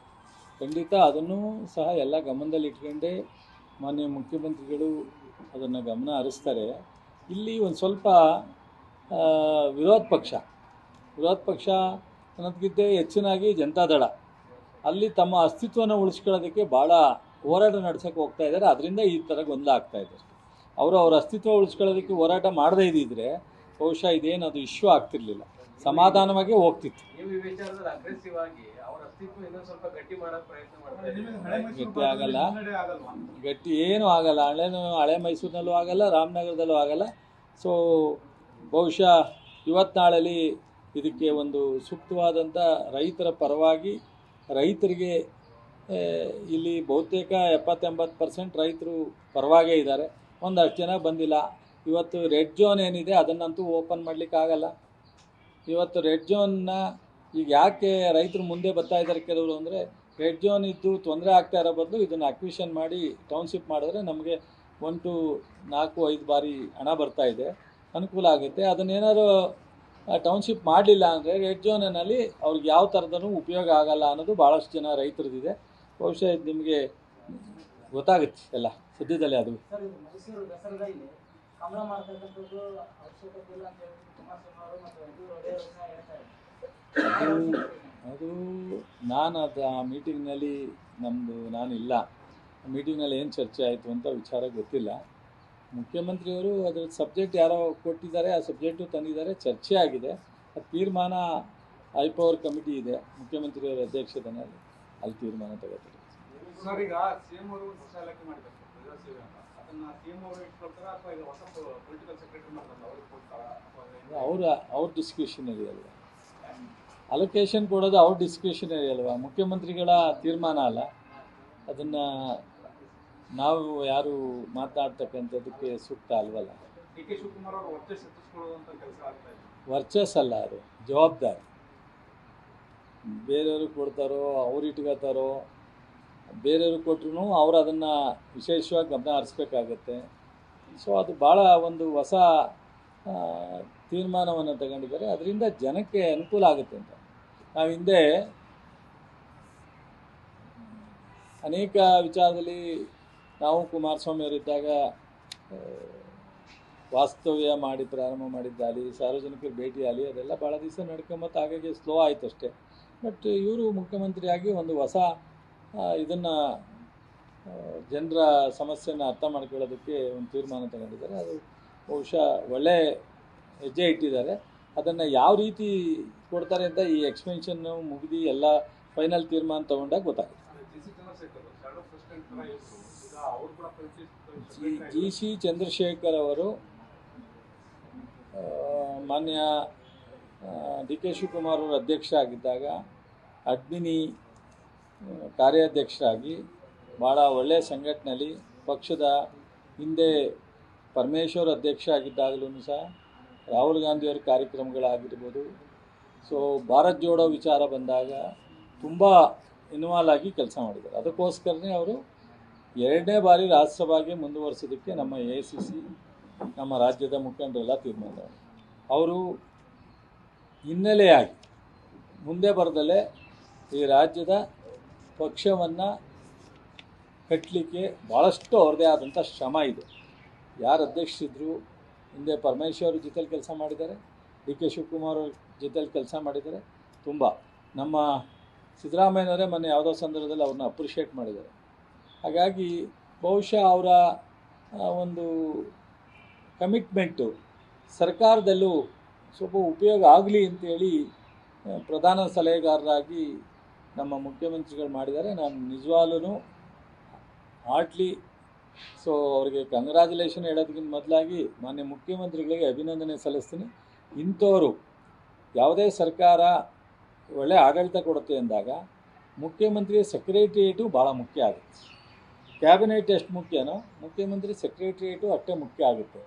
ಖಂಡಿತ ಅದನ್ನು ಸಹ ಎಲ್ಲ ಗಮನದಲ್ಲಿ ಇಟ್ಕೊಂಡೆ ಮಾನ್ಯ ಮುಖ್ಯಮಂತ್ರಿಗಳು ಅದನ್ನು ಗಮನ ಹರಿಸ್ತಾರೆ. ಇಲ್ಲಿ ಒಂದು ಸ್ವಲ್ಪ ವಿರೋಧ ಪಕ್ಷ ಅನ್ನೋದಕ್ಕಿಂತ ಹೆಚ್ಚಿನಾಗಿ ಜನತಾದಳ ಅಲ್ಲಿ ತಮ್ಮ ಅಸ್ತಿತ್ವನ ಉಳಿಸ್ಕೊಳ್ಳೋದಕ್ಕೆ ಭಾಳ ಹೋರಾಟ ನಡೆಸೋಕ್ಕೆ ಹೋಗ್ತಾ ಇದ್ದಾರೆ. ಅದರಿಂದ ಈ ಥರ ಗೊಂದಲ ಆಗ್ತಾ ಇದೆ. ಅವ್ರ ಅಸ್ತಿತ್ವ ಉಳಿಸ್ಕೊಳ್ಳೋದಕ್ಕೆ ಹೋರಾಟ ಮಾಡದೇ ಇದ್ದಿದ್ರೆ ಬಹುಶಃ ಇದೇನು ಅದು ಇಶ್ಯೂ ಆಗ್ತಿರ್ಲಿಲ್ಲ, ಸಮಾಧಾನವಾಗಿ ಹೋಗ್ತಿತ್ತು. ಗಟ್ಟಿ ಆಗಲ್ಲ, ಗಟ್ಟಿ ಏನೂ ಆಗಲ್ಲ. ಹಳೆ ಮೈಸೂರಿನಲ್ಲೂ ಆಗಲ್ಲ, ರಾಮನಗರದಲ್ಲೂ ಆಗಲ್ಲ. ಸೊ ಬಹುಶಃ ಇವತ್ತು-ನಾಳೆಯಲ್ಲಿ ಇದಕ್ಕೆ ಒಂದು ಸೂಕ್ತವಾದಂಥ ರೈತರ ಪರವಾಗಿ, ರೈತರಿಗೆ ಇಲ್ಲಿ ಬಹುತೇಕ 70-80% ರೈತರು ಪರವಾಗೇ ಇದ್ದಾರೆ. ಒಂದಷ್ಟು ಜನ ಬಂದಿಲ್ಲ. ಇವತ್ತು ರೆಡ್ ಝೋನ್ ಏನಿದೆ ಅದನ್ನಂತೂ ಓಪನ್ ಮಾಡಲಿಕ್ಕಾಗಲ್ಲ. ಇವತ್ತು ರೆಡ್ ಝೋನ್ನ ಈಗ ಯಾಕೆ ರೈತರು ಮುಂದೆ ಬರ್ತಾ ಇದ್ದಾರೆ ಕೆಲವರು ಅಂದರೆ, ರೆಡ್ ಝೋನ್ ಇದ್ದು ತೊಂದರೆ ಆಗ್ತಾ ಇರೋ ಬದಲು ಇದನ್ನು ಅಕ್ವಿಷನ್ ಮಾಡಿ ಟೌನ್ಶಿಪ್ ಮಾಡಿದ್ರೆ ನಮಗೆ 1 to 4-5 ಬಾರಿ ಹಣ ಬರ್ತಾ ಇದೆ, ಅನುಕೂಲ ಆಗುತ್ತೆ. ಅದನ್ನೇನಾದ್ರು ಟೌನ್ಶಿಪ್ ಮಾಡಲಿಲ್ಲ ಅಂದರೆ ರೆಡ್ ಝೋನಲ್ಲಿ ಅವ್ರಿಗೆ ಯಾವ ಥರದೂ ಉಪಯೋಗ ಆಗಲ್ಲ ಅನ್ನೋದು ಭಾಳಷ್ಟು ಜನ ರೈತರದಿದೆ. ಬಹುಶಃ ಇದು ನಿಮಗೆ ಗೊತ್ತಾಗುತ್ತೆ ಎಲ್ಲ ಸದ್ಯದಲ್ಲೇ. ಅದು ನಾನು ಆ ಮೀಟಿಂಗ್ನಲ್ಲಿ ನಾನಿಲ್ಲ. ಮೀಟಿಂಗ್ನಲ್ಲಿ ಏನು ಚರ್ಚೆ ಆಯಿತು ಅಂತ ವಿಚಾರ ಗೊತ್ತಿಲ್ಲ. ಮುಖ್ಯಮಂತ್ರಿಯವರು ಅದರ ಸಬ್ಜೆಕ್ಟ್ ಯಾರೋ ಕೊಟ್ಟಿದ್ದಾರೆ, ಆ ಸಬ್ಜೆಕ್ಟು ತಂದಿದ್ದಾರೆ, ಚರ್ಚೆ ಆಗಿದೆ. ಅದು ತೀರ್ಮಾನ ಹೈಪವರ್ ಕಮಿಟಿ ಇದೆ ಮುಖ್ಯಮಂತ್ರಿಯವರ ಅಧ್ಯಕ್ಷತೆಯಲ್ಲಿ, ಅಲ್ಲಿ ತೀರ್ಮಾನ ತಗೋತಾರೆ. ಅವ್ರ ಡಿಸ್ಕ್ರಿಷನರಿ ಅಲ್ವಾ, ಅಲೋಕೇಶನ್ ಕೊಡೋದು ಅವ್ರ ಡಿಸ್ಕ್ರಿಷನರಿ ಅಲ್ವಾ, ಮುಖ್ಯಮಂತ್ರಿಗಳ ತೀರ್ಮಾನ ಅಲ್ಲ. ಅದನ್ನು ನಾವು ಯಾರು ಮಾತನಾಡ್ತಕ್ಕಂಥದ್ದಕ್ಕೆ ಸೂಕ್ತ ಅಲ್ವಲ್ಲ. ವರ್ಚಸ್ಸಲ್ಲ, ಅದು ಜವಾಬ್ದಾರಿ. ಬೇರೆಯವ್ರಿಗೆ ಕೊಡ್ತಾರೋ ಅವ್ರು ಇಟ್ಕೋತಾರೋ, ಬೇರೆಯವ್ರಿಗೆ ಕೊಟ್ಟರು ಅವರು ಅದನ್ನು ವಿಶೇಷವಾಗಿ ಗಮನ ಹರಿಸ್ಬೇಕಾಗತ್ತೆ. ಸೊ ಅದು ಭಾಳ ಒಂದು ಹೊಸ ತೀರ್ಮಾನವನ್ನು ತಗೊಂಡಿದ್ದಾರೆ. ಅದರಿಂದ ಜನಕ್ಕೆ ಅನುಕೂಲ ಆಗುತ್ತೆ ಅಂತ. ನಾವು ಹಿಂದೆ ಅನೇಕ ವಿಚಾರದಲ್ಲಿ ನಾವು ಕುಮಾರಸ್ವಾಮಿ ಅವರಿದ್ದಾಗ ವಾಸ್ತವ್ಯ ಮಾಡಿ ಪ್ರಾರಂಭ ಮಾಡಿದ್ದಾಗಲಿ, ಸಾರ್ವಜನಿಕರ ಭೇಟಿ ಆಗಲಿ, ಅದೆಲ್ಲ ಭಾಳ ದಿವಸ ನಡ್ಕೊಂಬತ್ತು ಹಾಗಾಗಿ ಸ್ಲೋ ಆಯಿತು ಅಷ್ಟೇ. ಬಟ್ ಇವರು ಮುಖ್ಯಮಂತ್ರಿಯಾಗಿ ಒಂದು ಹೊಸ ಇದನ್ನು ಜನರ ಸಮಸ್ಯೆಯನ್ನು ಅರ್ಥ ಮಾಡ್ಕೊಳ್ಳೋದಕ್ಕೆ ಒಂದು ತೀರ್ಮಾನ ತಗೊಂಡಿದ್ದಾರೆ. ಅದು ಬಹುಶಃ ಒಳ್ಳೆ ಹೆಜ್ಜೆ ಇಟ್ಟಿದ್ದಾರೆ. ಅದನ್ನು ಯಾವ ರೀತಿ ಕೊಡ್ತಾರೆ ಅಂತ ಈ ಎಕ್ಸ್ಪೆನ್ಷನ್ನು ಮುಗಿದು ಎಲ್ಲ ಫೈನಲ್ ತೀರ್ಮಾನ ತಗೊಂಡಾಗ ಗೊತ್ತಾಗುತ್ತೆ. ಜಿ ಚಂದ್ರಶೇಖರ್ ಅವರು ಮಾನ್ಯ ಡಿ ಕೆ ಶಿವಕುಮಾರ್ ಅವರು ಅಧ್ಯಕ್ಷ ಆಗಿದ್ದಾಗ ಅಡ್ಮಿನಿ ಕಾರ್ಯಾಧ್ಯಕ್ಷರಾಗಿ ಭಾಳ ಒಳ್ಳೆಯ ಸಂಘಟನೆಯಲ್ಲಿ ಪಕ್ಷದ ಹಿಂದೆ ಪರಮೇಶ್ವರ್ ಅಧ್ಯಕ್ಷ ಆಗಿದ್ದಾಗಲೂ ಸಹ ರಾಹುಲ್ ಗಾಂಧಿಯವರ ಕಾರ್ಯಕ್ರಮಗಳಾಗಿರ್ಬೋದು, ಸೊ ಭಾರತ್ ಜೋಡೋ ವಿಚಾರ ಬಂದಾಗ ತುಂಬ ಇನ್ವಾಲ್ವ್ ಆಗಿ ಕೆಲಸ ಮಾಡಿದ್ದಾರೆ. ಅದಕ್ಕೋಸ್ಕರನೇ ಅವರು 2ನೇ ಬಾರಿ ರಾಜ್ಯಸಭೆಗೆ ಮುಂದುವರಿಸೋದಕ್ಕೆ ನಮ್ಮ AICC ನಮ್ಮ ರಾಜ್ಯದ ಮುಖಂಡರೆಲ್ಲ ತೀರ್ಮಾನ ಮಾಡಿದ್ದಾರೆ. ಅವರು ಹಿನ್ನೆಲೆಯಾಗಿ ಮುಂದೆ ಬರದಲ್ಲೇ ಈ ರಾಜ್ಯದ ಪಕ್ಷವನ್ನು ಕಟ್ಟಲಿಕ್ಕೆ ಭಾಳಷ್ಟು ಅವ್ರದ್ದೇ ಆದಂಥ ಶ್ರಮ ಇದೆ. ಯಾರು ಅಧ್ಯಕ್ಷರಿದ್ದರು ಹಿಂದೆ ಪರಮೇಶ್ವರ್ ಜೊತೆಲಿ ಕೆಲಸ ಮಾಡಿದ್ದಾರೆ, ಡಿ ಕೆ ಶಿವಕುಮಾರ್ ಅವ್ರ ಜೊತೆಲಿ ಕೆಲಸ ಮಾಡಿದ್ದಾರೆ. ತುಂಬ ನಮ್ಮ ಸಿದ್ದರಾಮಯ್ಯನವರೇ ಮೊನ್ನೆ ಯಾವುದೋ ಸಂದರ್ಭದಲ್ಲಿ ಅವ್ರನ್ನ ಅಪ್ರಿಷಿಯೇಟ್ ಮಾಡಿದ್ದಾರೆ. ಹಾಗಾಗಿ ಬಹುಶಃ ಅವರ ಒಂದು ಕಮಿಟ್ಮೆಂಟು ಸರ್ಕಾರದಲ್ಲೂ ಸ್ವಲ್ಪ ಉಪಯೋಗ ಆಗಲಿ ಅಂತೇಳಿ ಪ್ರಧಾನ ಸಲಹೆಗಾರರಾಗಿ ನಮ್ಮ ಮುಖ್ಯಮಂತ್ರಿಗಳು ಮಾಡಿದ್ದಾರೆ. ನಾನು ನಿಜವಾಗ್ಲೂ ಹಾರ್ಟ್ಲಿ ಸೊ ಅವರಿಗೆ ಕಂಗ್ರ್ಯಾಚುಲೇಷನ್ ಹೇಳೋದಕ್ಕಿಂತ ಮೊದಲಾಗಿ ಮಾನ್ಯ ಮುಖ್ಯಮಂತ್ರಿಗಳಿಗೆ ಅಭಿನಂದನೆ ಸಲ್ಲಿಸ್ತೀನಿ. ಇಂಥವರು ಯಾವುದೇ ಸರ್ಕಾರ ಒಳ್ಳೆಯ ಆಡಳಿತ ಕೊಡುತ್ತೆ ಅಂದಾಗ ಮುಖ್ಯಮಂತ್ರಿ ಸೆಕ್ರೆಟ್ರಿಯೇಟು ಭಾಳ ಮುಖ್ಯ ಆಗುತ್ತೆ. ಕ್ಯಾಬಿನೆಟ್ ಎಷ್ಟು ಮುಖ್ಯನೋ ಮುಖ್ಯಮಂತ್ರಿ ಸೆಕ್ರೆಟ್ರಿಯೇಟು ಅಷ್ಟೇ ಮುಖ್ಯ ಆಗುತ್ತೆ.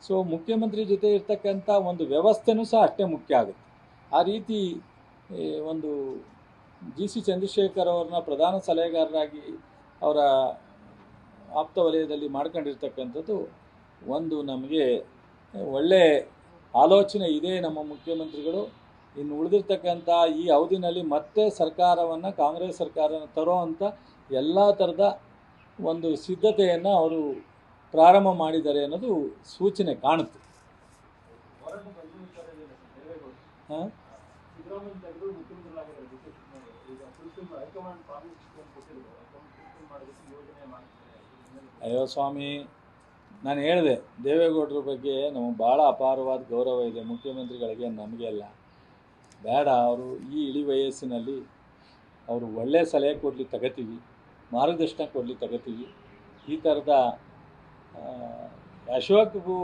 ಸೊ ಮುಖ್ಯಮಂತ್ರಿ ಜೊತೆ ಇರ್ತಕ್ಕಂಥ ಒಂದು ವ್ಯವಸ್ಥೆನೂ ಸಹ ಅಷ್ಟೇ ಮುಖ್ಯ ಆಗುತ್ತೆ. ಆ ರೀತಿ ಒಂದು ಜಿ ಚಂದ್ರಶೇಖರ್ ಅವ್ರನ್ನ ಪ್ರಧಾನ ಸಲಹೆಗಾರರಾಗಿ ಅವರ ಆಪ್ತ ವಲಯದಲ್ಲಿ ಮಾಡ್ಕೊಂಡಿರ್ತಕ್ಕಂಥದ್ದು ಒಂದು ನಮಗೆ ಒಳ್ಳೆ ಆಲೋಚನೆ ಇದೆ. ನಮ್ಮ ಮುಖ್ಯಮಂತ್ರಿಗಳು ಇನ್ನು ಉಳಿದಿರ್ತಕ್ಕಂಥ ಈ ಅವಧಿನಲ್ಲಿ ಮತ್ತೆ ಸರ್ಕಾರವನ್ನು ಕಾಂಗ್ರೆಸ್ ಸರ್ಕಾರನ ತರೋ ಅಂಥ ಎಲ್ಲ ಥರದ ಒಂದು ಸಿದ್ಧತೆಯನ್ನು ಅವರು ಪ್ರಾರಂಭ ಮಾಡಿದ್ದಾರೆ ಅನ್ನೋದು ಸೂಚನೆ ಕಾಣುತ್ತೆ. ಅಯ್ಯೋ ಸ್ವಾಮಿ, ನಾನು ಹೇಳಿದೆ ದೇವೇಗೌಡರ ಬಗ್ಗೆ ನಮಗೆ ಭಾಳ ಅಪಾರವಾದ ಗೌರವ ಇದೆ, ಮುಖ್ಯಮಂತ್ರಿಗಳಿಗೆ ನಮಗೆಲ್ಲ ಬೇಡ. ಅವರು ಈ ಇಳಿ ವಯಸ್ಸಿನಲ್ಲಿ ಅವರು ಒಳ್ಳೆಯ ಸಲಹೆ ಕೊಡಲಿ ತಗೋತೀವಿ, ಮಾರ್ಗದರ್ಶನ ಕೊಡಲಿ ತಗೋತೀವಿ. ಈ ಥರದ ಅಶೋಕ್ಗೂ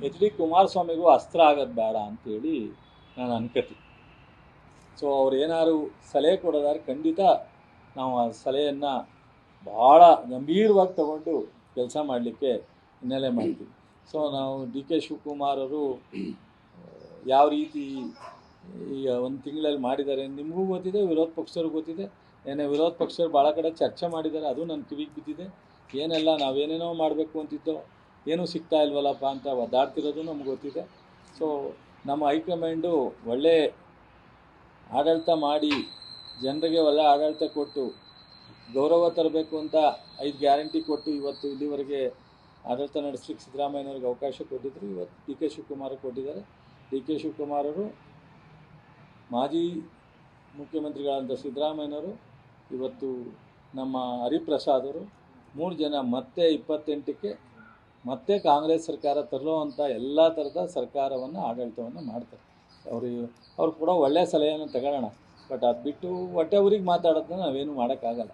HD ಕುಮಾರಸ್ವಾಮಿಗೂ ಅಸ್ತ್ರ ಆಗೋದು ಬೇಡ ಅಂಥೇಳಿ ನಾನು ಅನ್ಕೋತೀನಿ. ಸೊ ಅವ್ರು ಏನಾದ್ರು ಸಲಹೆ ಕೊಡೋದಾದ್ರೆ ಖಂಡಿತ ನಾವು ಆ ಸಲಹೆಯನ್ನು ಭಾಳ ಗಂಭೀರವಾಗಿ ತಗೊಂಡು ಕೆಲಸ ಮಾಡಲಿಕ್ಕೆ ಹಿನ್ನೆಲೆ ಮಾಡ್ತೀವಿ. ಸೊ ನಾವು ಡಿ ಕೆ ಶಿವಕುಮಾರ್ ಅವರು ಯಾವ ರೀತಿ ಈಗ ಒಂದು ತಿಂಗಳಲ್ಲಿ ಮಾಡಿದ್ದಾರೆ ನಿಮಗೂ ಗೊತ್ತಿದೆ, ವಿರೋಧ ಪಕ್ಷದವ್ರಿಗೆ ಗೊತ್ತಿದೆ. ಏನೇ ವಿರೋಧ ಪಕ್ಷದವ್ರು ಭಾಳ ಕಡೆ ಚರ್ಚೆ ಮಾಡಿದ್ದಾರೆ, ಅದು ನನ್ನ ಕಿವಿಗೆ ಬಿದ್ದಿದೆ. ಏನೆಲ್ಲ ನಾವೇನೇನೋ ಮಾಡಬೇಕು ಅಂತಿದ್ದೋ ಏನೂ ಸಿಗ್ತಾ ಇಲ್ವಲ್ಲಪ್ಪ ಅಂತ ಒದ್ದಾಡ್ತಿರೋದು ನಮ್ಗೆ ಗೊತ್ತಿದೆ. ಸೊ ನಮ್ಮ ಹೈಕಮಾಂಡು ಒಳ್ಳೆ ಆಡಳಿತ ಮಾಡಿ ಜನರಿಗೆ ಒಳ್ಳೆ ಆಡಳಿತ ಕೊಟ್ಟು ಗೌರವ ತರಬೇಕು ಅಂತ 5 ಗ್ಯಾರಂಟಿ ಕೊಟ್ಟು ಇವತ್ತು ಇಲ್ಲಿವರೆಗೆ ಆಡಳಿತ ನಡೆಸಲಿಕ್ಕೆ ಸಿದ್ದರಾಮಯ್ಯನವ್ರಿಗೆ ಅವಕಾಶ ಕೊಟ್ಟಿದ್ದರು. ಇವತ್ತು ಡಿ ಕೆ ಶಿವಕುಮಾರ್ ಕೊಟ್ಟಿದ್ದಾರೆ. ಡಿ ಕೆ ಶಿವಕುಮಾರ್ ಅವರು ಮಾಜಿ ಮುಖ್ಯಮಂತ್ರಿಗಳಾದಂಥ ಸಿದ್ದರಾಮಯ್ಯನವರು, ಇವತ್ತು ನಮ್ಮ ಹರಿಪ್ರಸಾದ್ ಅವರು 3 ಜನ ಮತ್ತೆ 28ಕ್ಕೆ ಮತ್ತೆ ಕಾಂಗ್ರೆಸ್ ಸರ್ಕಾರ ತರಲೋ ಅಂತ ಎಲ್ಲ ಥರದ ಸರ್ಕಾರವನ್ನು ಆಡಳಿತವನ್ನು ಮಾಡ್ತಾರೆ. ಅವ್ರು ಕೂಡ ಒಳ್ಳೆಯ ಸಲಹೆಯನ್ನು ತಗೊಳ್ಳೋಣ. ಬಟ್ ಅದು ಬಿಟ್ಟು ಹೊಟ್ಟೆ ಊರಿಗೆ ಮಾತಾಡೋದನ್ನ ನಾವೇನು ಮಾಡೋಕ್ಕಾಗಲ್ಲ.